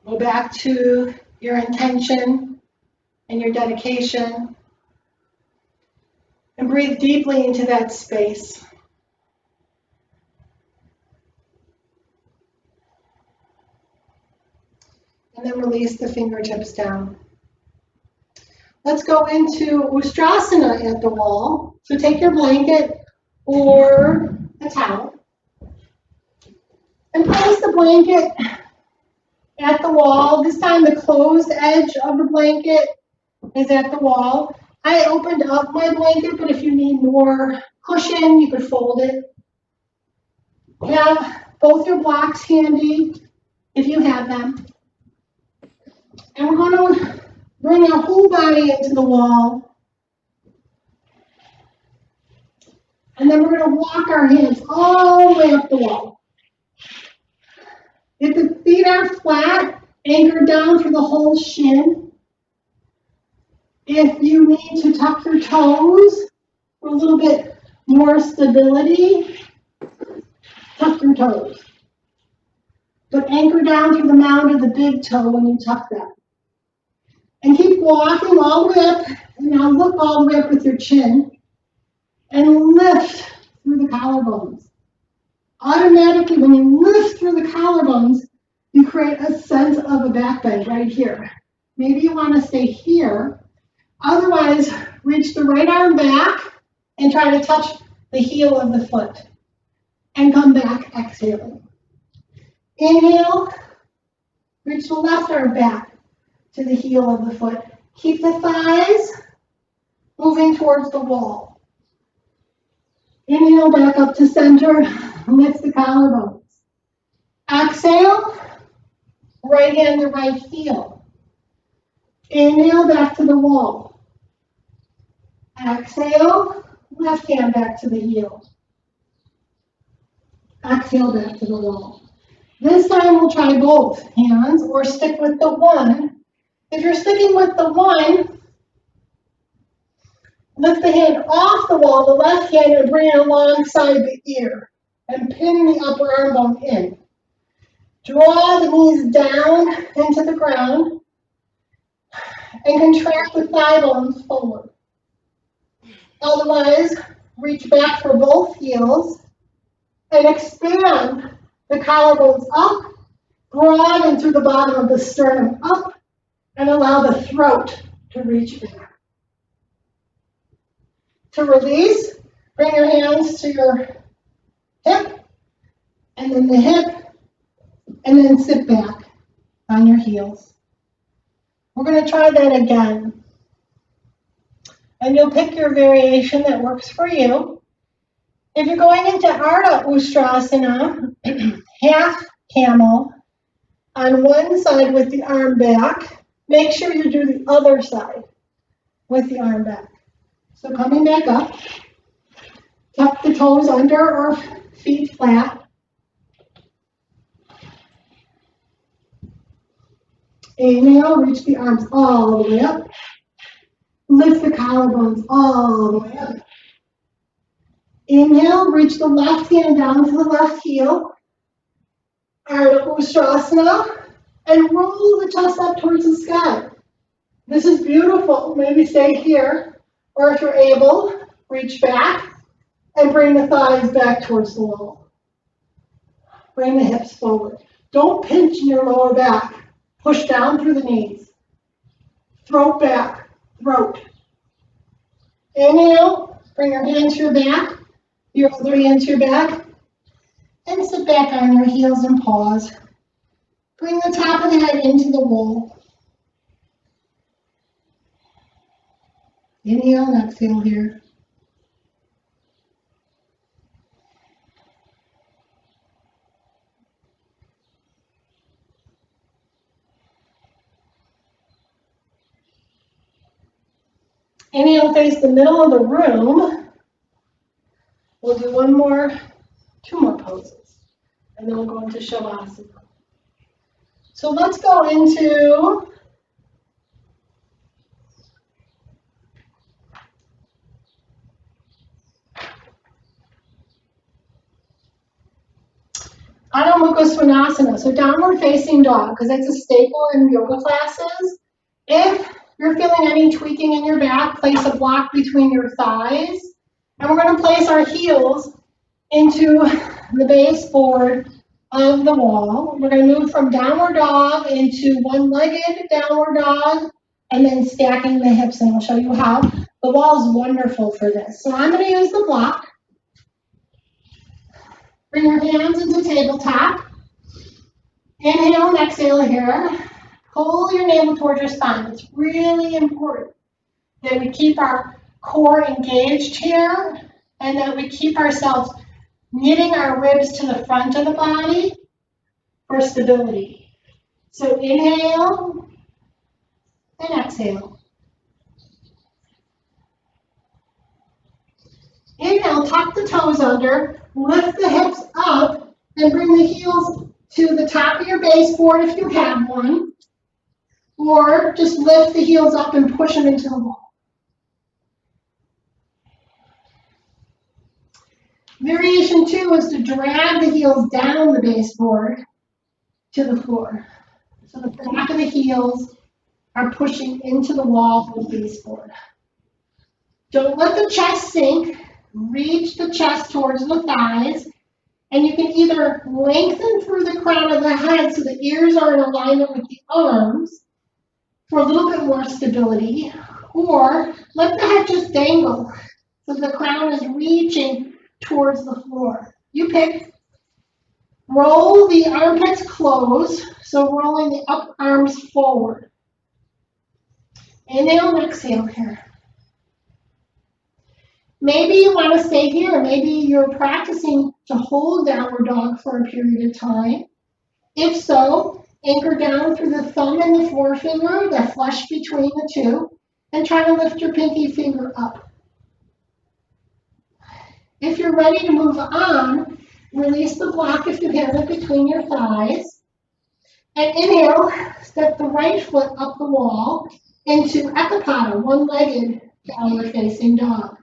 Go back to your intention and your dedication and breathe deeply into that space. And then release the fingertips down. Let's go into Ustrasana at the wall. So take your blanket or a towel and place the blanket at the wall. This time the closed edge of the blanket is at the wall. I opened up my blanket, but if you need more cushion, you could fold it. Have both your blocks handy if you have them. And we're going to bring our whole body into the wall. And then we're going to walk our hands all the way up the wall. If the feet are flat, anchor down through the whole shin. If you need to tuck your toes for a little bit more stability, tuck your toes. But anchor down through the mound of the big toe when you tuck them. And keep walking all the way up. And now look all the way up with your chin. And lift through the collarbones. Automatically, when you lift through the collarbones, you create a sense of a back bend right here. Maybe you want to stay here. Otherwise, reach the right arm back and try to touch the heel of the foot. And come back, exhaling. Inhale, reach the left arm back to the heel of the foot. Keep the thighs moving towards the wall. Inhale back up to center, lift the collarbones. Exhale, right hand to right heel. Inhale back to the wall. Exhale, left hand back to the heel. Exhale back to the wall. This time we'll try both hands or stick with the one. If you're sticking with the one, lift the hand off the wall, the left hand, and bring it alongside the ear and pin the upper arm bone in. Draw the knees down into the ground and contract the thigh bones forward. Otherwise, reach back for both heels and expand the collarbones up, broaden through the bottom of the sternum up, and allow the throat to reach back. To release, bring your hands to your hip, and then the hip, and then sit back on your heels. We're going to try that again. And you'll pick your variation that works for you. If you're going into Ardha Ustrasana, half camel on one side with the arm back, make sure you do the other side with the arm back. So coming back up, tuck the toes under or feet flat. Inhale, reach the arms all the way up. Lift the collarbones all the way up. Inhale, reach the left hand down to the left heel. Ardha Ustrasana, and roll the chest up towards the sky. This is beautiful. Maybe stay here, or if you're able, reach back and bring the thighs back towards the wall. Bring the hips forward. Don't pinch in your lower back. Push down through the knees. Throat back, throat. Inhale, bring your hands to your back, your other hand to your back, and sit back on your heels and pause. Bring the top of the head into the wall. Inhale and exhale here. Inhale, face the middle of the room. We'll do two more poses, and then we'll go into Shavasana. So let's go into Adho Mukha Svanasana, so downward facing dog, because that's a staple in yoga classes. If you're feeling any tweaking in your back, place a block between your thighs. And we're going to place our heels into the baseboard of the wall. We're going to move from downward dog into one-legged downward dog, and then stacking the hips, and I'll show you how. The wall is wonderful for this. So I'm going to use the block. Bring your hands into tabletop. Inhale and exhale here. Pull your navel towards your spine. It's really important that we keep our core engaged here and that we keep ourselves knitting our ribs to the front of the body for stability. So inhale and exhale. Inhale, tuck the toes under, lift the hips up, and bring the heels to the top of your baseboard if you have one. Or just lift the heels up and push them into the wall. Variation 2 is to drag the heels down the baseboard to the floor. So the back of the heels are pushing into the wall of the baseboard. Don't let the chest sink. Reach the chest towards the thighs. And you can either lengthen through the crown of the head so the ears are in alignment with the arms for a little bit more stability, or let the head just dangle so the crown is reaching towards the floor. You pick. Roll the armpits close, so rolling the up arms forward. Inhale and exhale here. Maybe you want to stay here. Maybe you're practicing to hold downward dog for a period of time. If so, anchor down through the thumb and the forefinger, the flesh between the two, and try to lift your pinky finger up. If you're ready to move on, release the block if you have it between your thighs. And inhale, step the right foot up the wall into Ekapada, one-legged downward facing dog.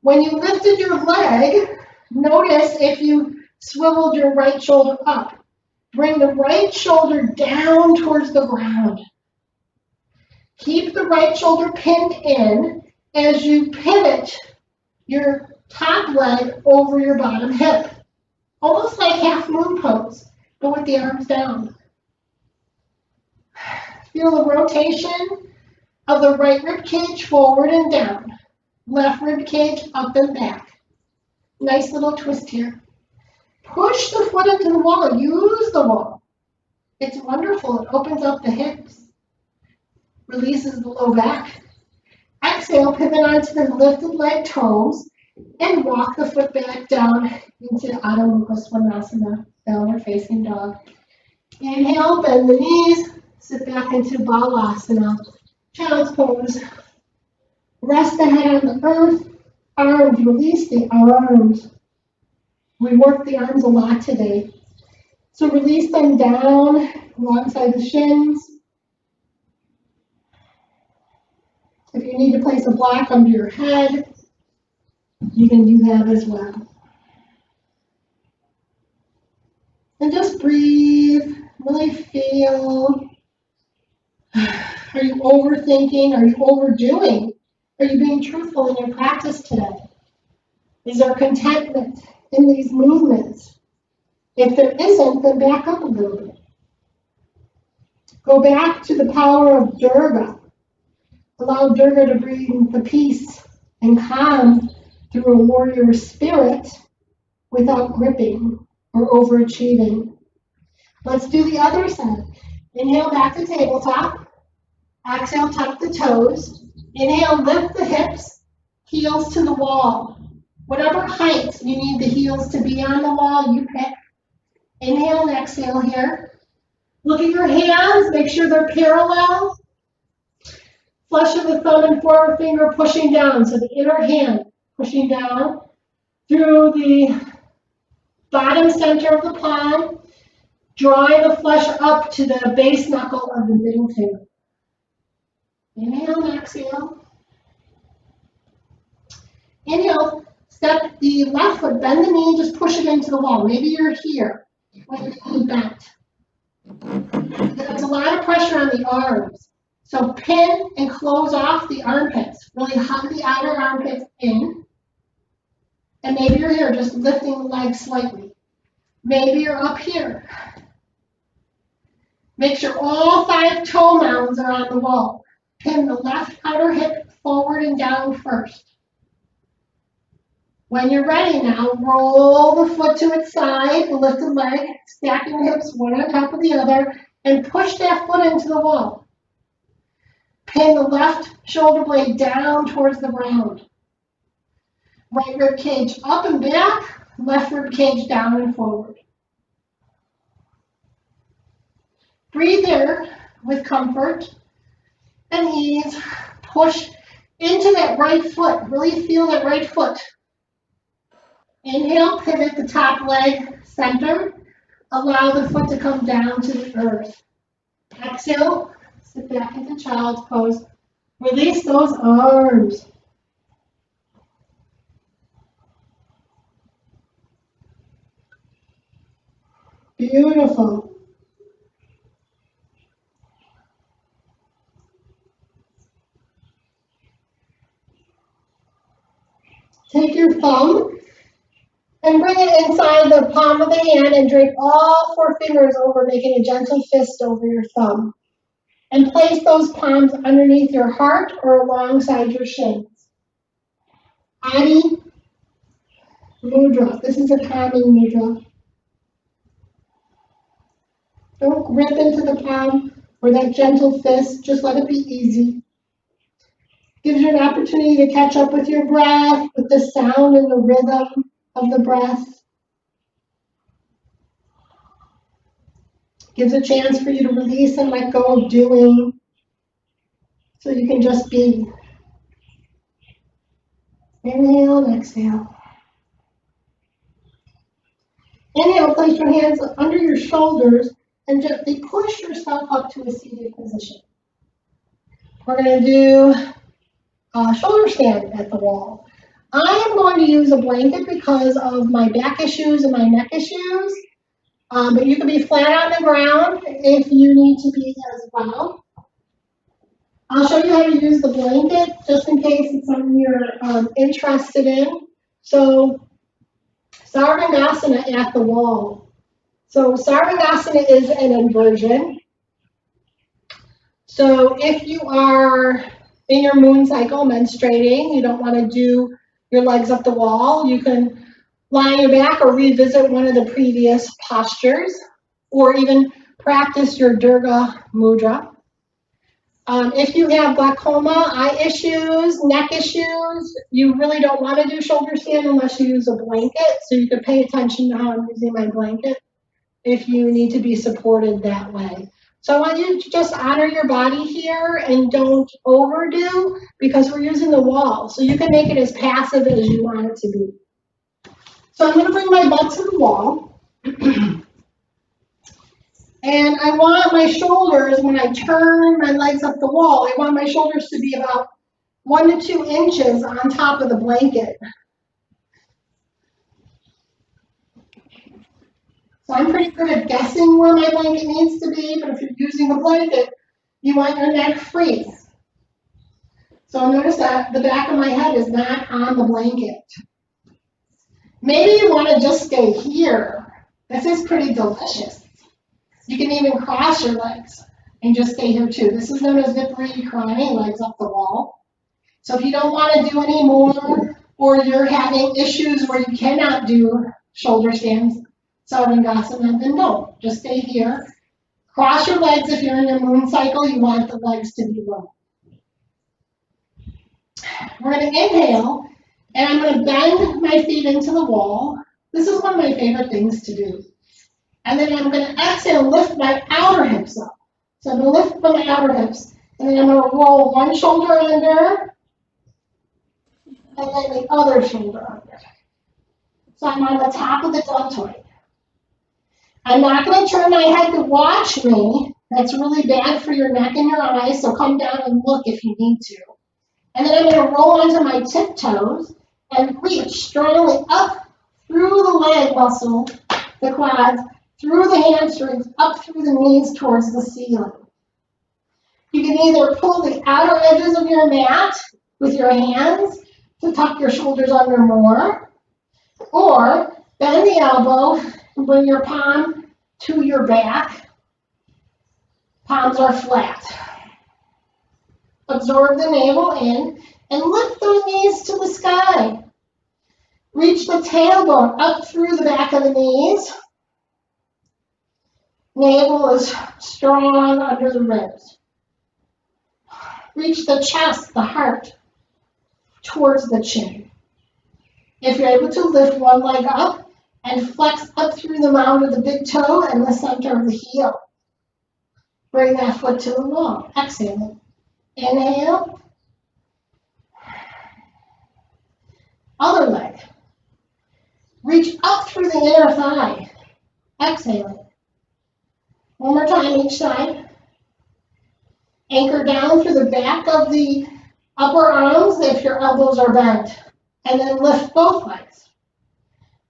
When you lifted your leg, notice if you swiveled your right shoulder up. Bring the right shoulder down towards the ground. Keep the right shoulder pinned in as you pivot your top leg over your bottom hip. Almost like half moon pose, but with the arms down. Feel the rotation of the right rib cage forward and down. Left rib cage up and back. Nice little twist here. Push the foot into the wall. Use the wall. It's wonderful. It opens up the hips. Releases the low back. Exhale, pivot onto the lifted leg toes and walk the foot back down into Adho Mukha Svanasana, downward facing dog. Inhale, bend the knees, sit back into Balasana, child's pose. Rest the head on the earth, arms, release the arms. We worked the arms a lot today. So release them down alongside the shins. If you need to place a block under your head, you can do that as well. And just breathe, really feel. Are you overthinking? Are you overdoing? Are you being truthful in your practice today? Is there contentment in these movements? If there isn't, then back up a little bit. Go back to the power of Durga. Allow Durga to bring the peace and calm through a warrior spirit without gripping or overachieving. Let's do the other side. Inhale back to tabletop. Exhale, tuck the toes. Inhale, lift the hips, heels to the wall. Whatever height you need the heels to be on the wall, you pick. Inhale and exhale here. Look at your hands, make sure they're parallel. Flesh of the thumb and forefinger pushing down, so the inner hand pushing down through the bottom center of the palm, drawing the flesh up to the base knuckle of the middle finger. Inhale and exhale. Inhale, step the left foot, bend the knee, just push it into the wall. Maybe you're here with your knee bent. There's a lot of pressure on the arms. So pin and close off the armpits. Really hug the outer armpits in. And maybe you're here, just lifting the legs slightly. Maybe you're up here. Make sure all 5 toe mounds are on the wall. Pin the left outer hip forward and down first. When you're ready now, roll the foot to its side, lift the leg, stacking the hips one on top of the other, and push that foot into the wall. Pin the left shoulder blade down towards the ground. Right rib cage up and back, left rib cage down and forward. Breathe there with comfort and ease. Push into that right foot. Really feel that right foot. Inhale, pivot the top leg center. Allow the foot to come down to the earth. Exhale, sit back into child's pose. Release those arms. Beautiful. Take your thumb and bring it inside the palm of the hand and drape all 4 fingers over, making a gentle fist over your thumb. And place those palms underneath your heart or alongside your shins. Adi Mudra. This is a calming mudra. Don't grip into the palm or that gentle fist. Just let it be easy. Gives you an opportunity to catch up with your breath, with the sound and the rhythm of the breath. Gives a chance for you to release and let go of doing, so you can just be. Inhale and exhale. Inhale, place your hands under your shoulders and gently push yourself up to a seated position. We're going to do a shoulder stand at the wall. I am going to use a blanket because of my back issues and my neck issues, but you can be flat on the ground if you need to be as well. I'll show you how to use the blanket just in case it's something you're interested in. So, Sarvangasana at the wall. So, Sarvangasana is an inversion. So, if you are in your moon cycle, menstruating, you don't want to do your legs up the wall, you can lie on your back or revisit one of the previous postures, or even practice your Durga Mudra. If you have glaucoma, eye issues, neck issues, you really don't want to do shoulder stand unless you use a blanket. So you can pay attention to how I'm using my blanket if you need to be supported that way. So I want you to just honor your body here and don't overdo, because we're using the wall. So you can make it as passive as you want it to be. So I'm going to bring my butt to the wall. And I want my shoulders, when I turn my legs up the wall, I want my shoulders to be about 1 to 2 inches on top of the blanket. So I'm pretty good at guessing where my blanket needs to be, but if you're using a blanket, you want your neck free. So notice that the back of my head is not on the blanket. Maybe you want to just stay here. This is pretty delicious. You can even cross your legs and just stay here too. This is known as Viparita, legs up the wall. So if you don't want to do any more, or you're having issues where you cannot do shoulder stands, Sarvangasana, then don't. Just stay here. Cross your legs if you're in your moon cycle. You want the legs to be low. We're going to inhale, and I'm going to bend my feet into the wall. This is one of my favorite things to do. And then I'm going to exhale and lift my outer hips up. So I'm going to lift my outer hips. And then I'm going to roll one shoulder under, and then the other shoulder under. So I'm on the top of the deltoid. I'm not going to turn my head to watch me. That's really bad for your neck and your eyes, so come down and look if you need to. And then I'm going to roll onto my tiptoes and reach strongly up through the leg muscle, the quads, through the hamstrings, up through the knees towards the ceiling. You can either pull the outer edges of your mat with your hands to tuck your shoulders under more, or bend the elbow and bring your palm to your back. Palms are flat. Absorb the navel in and lift those knees to the sky. Reach the tailbone up through the back of the knees. Navel is strong under the ribs. Reach the chest, the heart, towards the chin. If you're able to lift one leg up and flex up through the mound of the big toe and the center of the heel. Bring that foot to the wall. Exhale. Inhale. Other leg. Reach up through the inner thigh. Exhale. One more time each side. Anchor down through the back of the upper arms if your elbows are bent. And then lift both legs.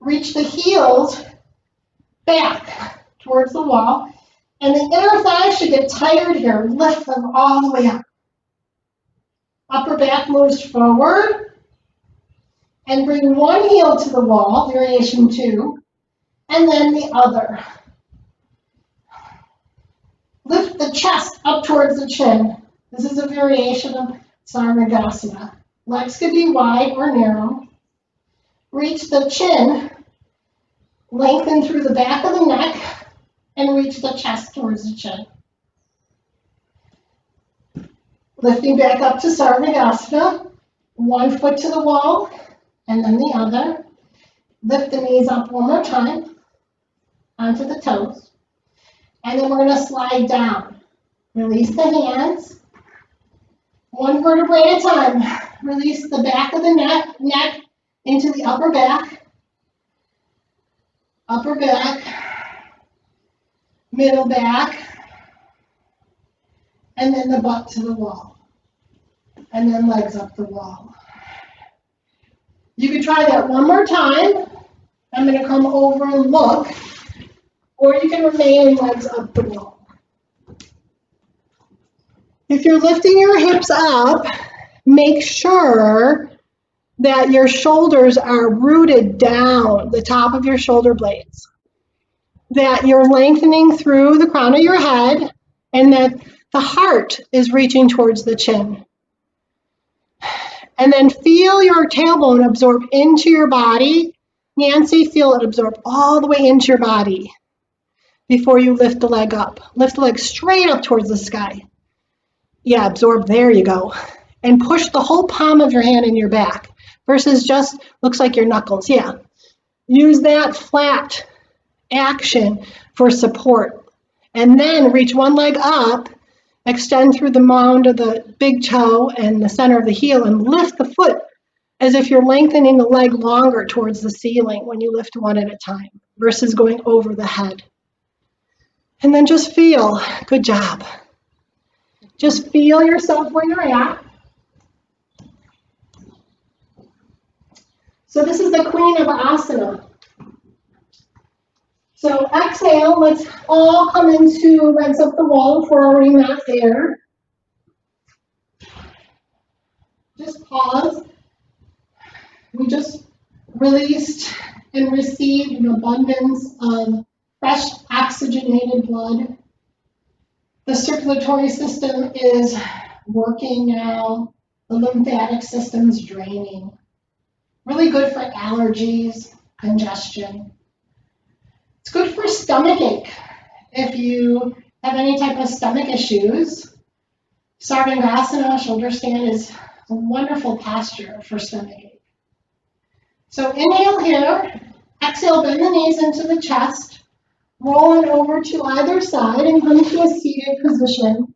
Reach the heels back towards the wall. And the inner thighs should get tired here. Lift them all the way up. Upper back moves forward. And bring one heel to the wall, variation 2, and then the other. Lift the chest up towards the chin. This is a variation of Sarvangasana. Legs could be wide or narrow. Reach the chin, lengthen through the back of the neck, and reach the chest towards the chin. Lifting back up to Sarvangasana, one foot to the wall, and then the other. Lift the knees up one more time onto the toes. And then we're going to slide down. Release the hands. One vertebrae at a time. Release the back of the neck into the upper back. upper back, middle back, and then the butt to the wall, and then legs up the wall. You can try that one more time. I'm going to come over and look, or you can remain legs up the wall. If you're lifting your hips up, make sure that your shoulders are rooted down, the top of your shoulder blades, that you're lengthening through the crown of your head, and that the heart is reaching towards the chin. And then feel your tailbone absorb into your body. Nancy, feel it absorb all the way into your body before you lift the leg up. Lift the leg straight up towards the sky. Yeah, absorb, there you go. And push the whole palm of your hand in your back versus just looks like your knuckles. Yeah, use that flat action for support. And then reach one leg up, extend through the mound of the big toe and the center of the heel and lift the foot as if you're lengthening the leg longer towards the ceiling when you lift one at a time versus going over the head. And then just feel, good job. Just feel yourself where you're at. So this is the Queen of Asana. So exhale, let's all come into legs up the wall if we're already not there. Just pause. We just released and received an abundance of fresh oxygenated blood. The circulatory system is working now. The lymphatic system's draining. Really good for allergies, congestion. It's good for stomach ache. If you have any type of stomach issues, Sarvangasana, shoulder stand, is a wonderful posture for stomach ache. So inhale here, exhale, bend the knees into the chest, rolling over to either side and come to a seated position.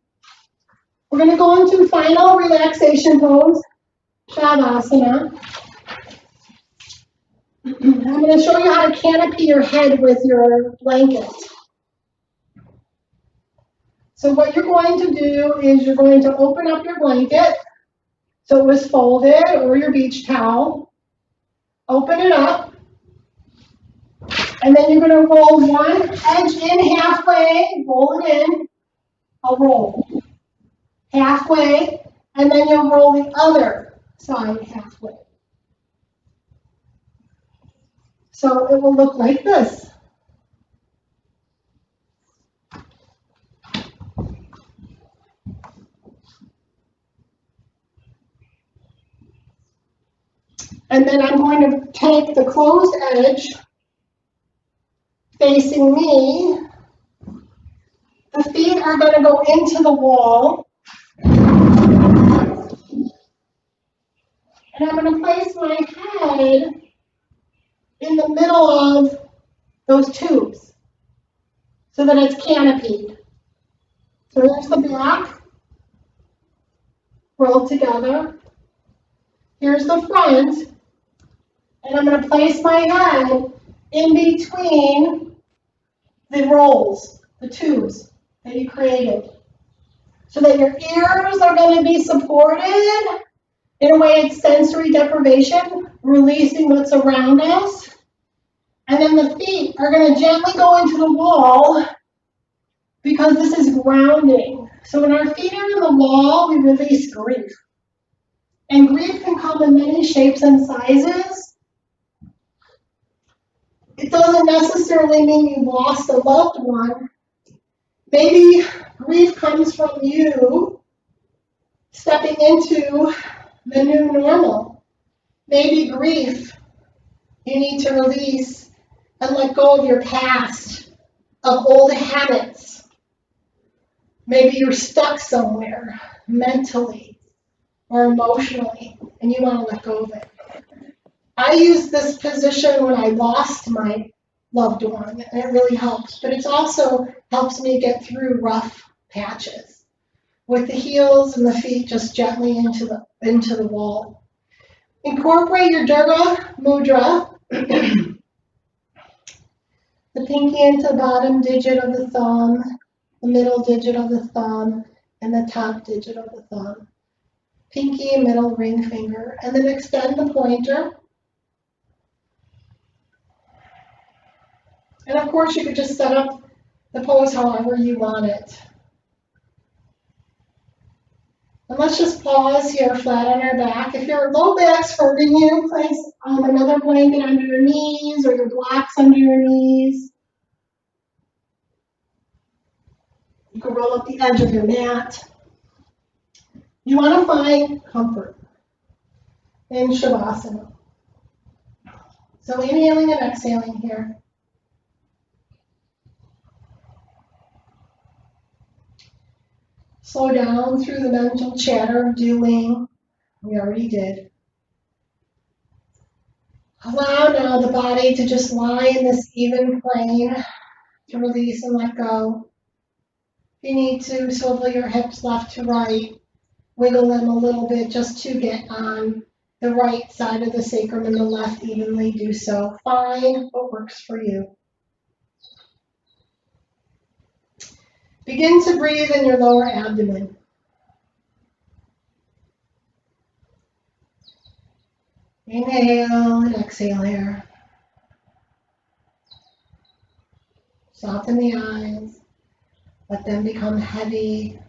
We're going to go into final relaxation pose, Shavasana. I'm going to show you how to canopy your head with your blanket. So what you're going to do is you're going to open up your blanket, so it was folded, or your beach towel. Open it up, and then you're going to roll one edge in halfway, roll it in, a roll. Halfway, and then you'll roll the other side halfway. So it will look like this. And then I'm going to take the closed edge facing me. The feet are going to go into the wall. And I'm going to place my head in the middle of those tubes so that it's canopied. So here's the back, rolled together. Here's the front, and I'm going to place my head in between the rolls, the tubes that you created, so that your ears are going to be supported. In a way, it's sensory deprivation, releasing what's around us. And then the feet are going to gently go into the wall because this is grounding. So when our feet are in the wall, we release grief. And grief can come in many shapes and sizes. It doesn't necessarily mean you lost a loved one. Maybe grief comes from you stepping into the new normal. Maybe grief you need to release and let go of your past, of old habits. Maybe you're stuck somewhere mentally or emotionally and you want to let go of it. I used this position when I lost my loved one, and it really helps, but it also helps me get through rough patches with the heels and the feet just gently into the wall. Incorporate your Durga Mudra. The pinky into the bottom digit of the thumb, the middle digit of the thumb, and the top digit of the thumb. Pinky, middle, ring finger. And then extend the pointer. And of course, you could just set up the pose however you want it. And let's just pause here flat on our back. If your low back's hurting you, place another blanket under your knees or your blocks under your knees. You can roll up the edge of your mat. You want to find comfort in Shavasana. So inhaling and exhaling here. Slow down through the mental chatter of doing. We already did. Allow now the body to just lie in this even plane to release and let go. If you need to, swivel your hips left to right. Wiggle them a little bit just to get on the right side of the sacrum and the left evenly. Do so. Find what works for you. Begin to breathe in your lower abdomen. Inhale and exhale here. Soften the eyes. Let them become heavy.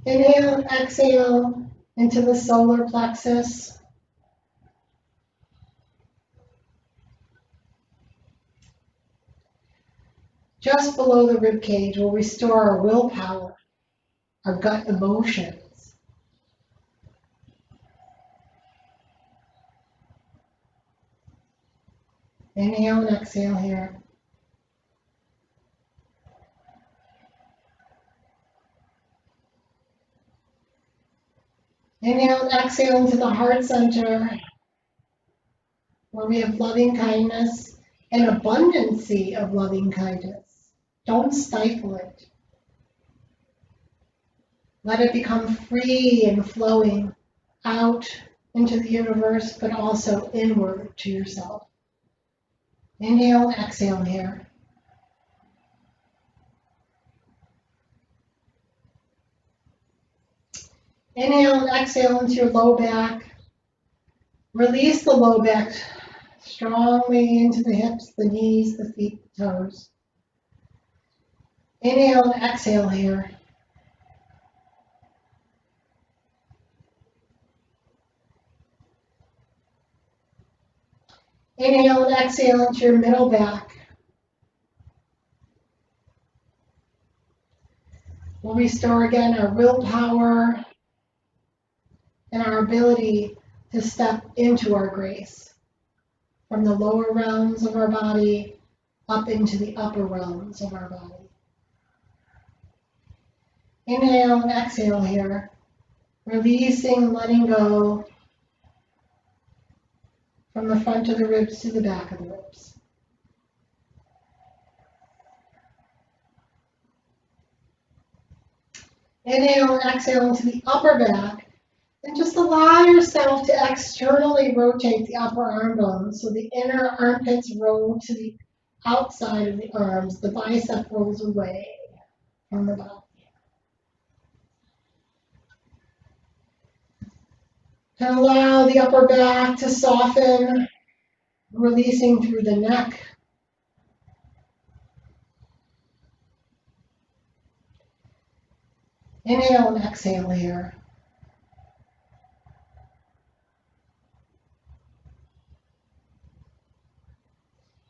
Inhale and exhale into the solar plexus. Just below the rib cage, we'll restore our willpower, our gut emotions. Inhale and exhale here. Inhale and exhale into the heart center, where we have loving kindness and abundancy of loving kindness. Don't stifle it. Let it become free and flowing out into the universe, but also inward to yourself. Inhale and exhale here. Inhale and exhale into your low back. Release the low back strongly into the hips, the knees, the feet, the toes. Inhale and exhale here. Inhale and exhale into your middle back. We'll restore again our willpower and our ability to step into our grace from the lower realms of our body up into the upper realms of our body. Inhale and exhale here, releasing and letting go from the front of the ribs to the back of the ribs. Inhale and exhale into the upper back, and just allow yourself to externally rotate the upper arm bones so the inner armpits roll to the outside of the arms. The bicep rolls away from the body. And allow the upper back to soften, releasing through the neck. Inhale and exhale here.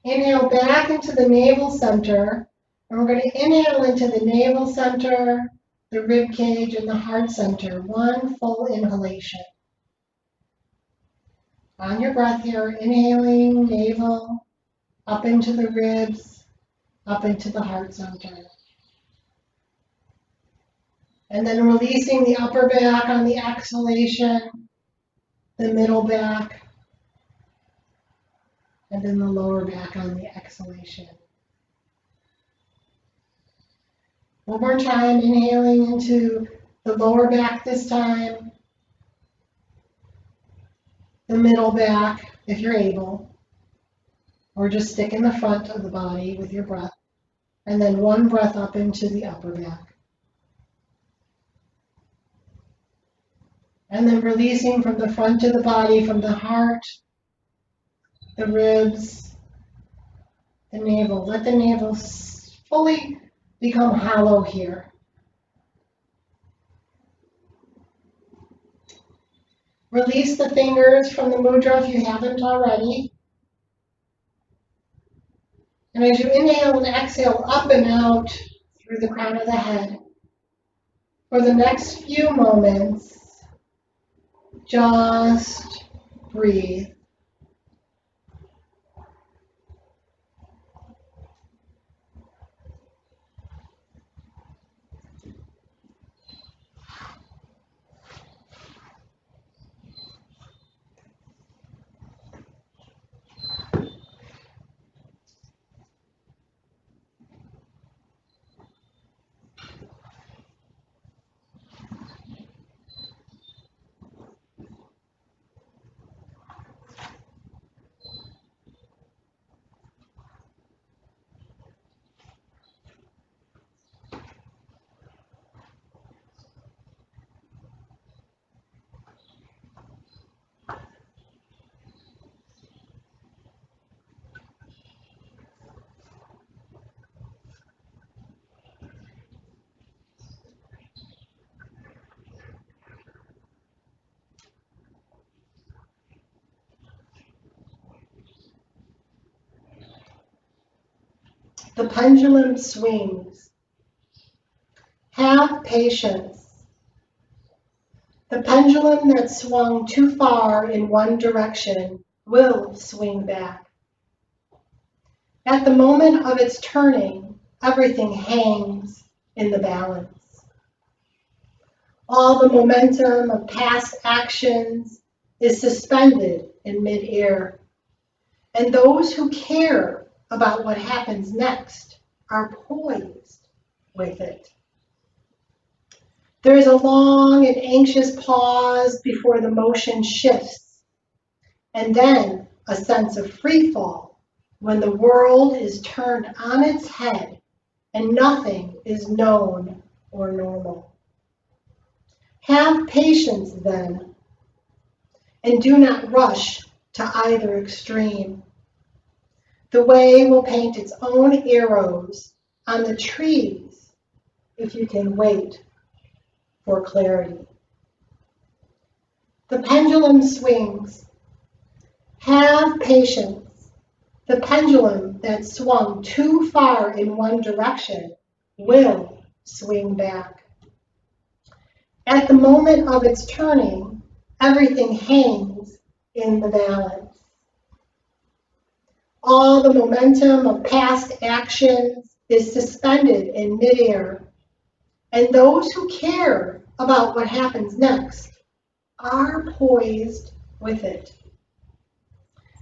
Inhale back into the navel center, and we're going to inhale into the navel center, the rib cage, and the heart center. One full inhalation. On your breath here, inhaling navel, up into the ribs, up into the heart center. And then releasing the upper back on the exhalation, the middle back, and then the lower back on the exhalation. One more time, inhaling into the lower back this time, the middle back, if you're able, or just stick in the front of the body with your breath. And then one breath up into the upper back. And then releasing from the front of the body, from the heart, the ribs, the navel. Let the navel fully become hollow here. Release the fingers from the mudra if you haven't already. And as you inhale and exhale up and out through the crown of the head, for the next few moments, just breathe. The pendulum swings. Have patience. The pendulum that swung too far in one direction will swing back. At the moment of its turning, everything hangs in the balance. All the momentum of past actions is suspended in midair, and those who care about what happens next are poised with it. There is a long and anxious pause before the motion shifts, and then a sense of free fall when the world is turned on its head and nothing is known or normal. Have patience then, and do not rush to either extreme. The way will paint its own arrows on the trees if you can wait for clarity. The pendulum swings. Have patience. The pendulum that swung too far in one direction will swing back. At the moment of its turning, everything hangs in the balance. All the momentum of past actions is suspended in midair, and those who care about what happens next are poised with it.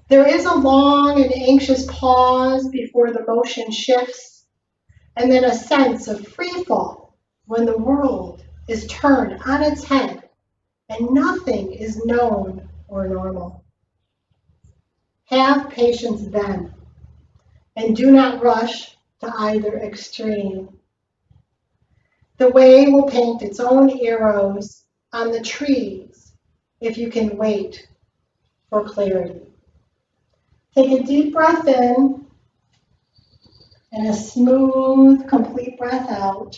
There is a long and anxious pause before the motion shifts, and then a sense of free fall when the world is turned on its head and nothing is known or normal. Have patience then, and do not rush to either extreme. The way will paint its own arrows on the trees if you can wait for clarity. Take a deep breath in and a smooth, complete breath out.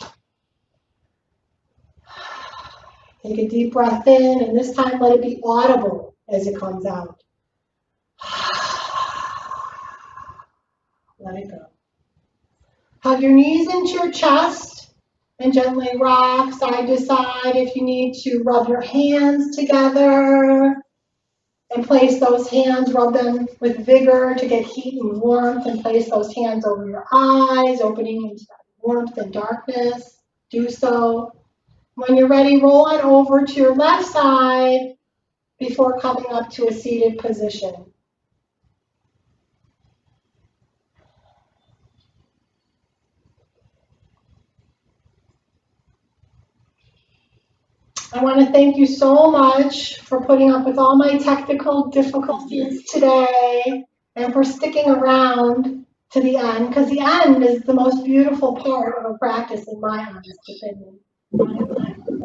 Take a deep breath in, and this time let it be audible as it comes out. Let it go. Hug your knees into your chest and gently rock side to side. If you need to, rub your hands together and place those hands, rub them with vigor to get heat and warmth, and place those hands over your eyes, opening into that warmth and darkness. Do so. When you're ready, roll on over to your left side before coming up to a seated position. I want to thank you so much for putting up with all my technical difficulties today. and for sticking around to the end, because the end is the most beautiful part of a practice, in my honest opinion.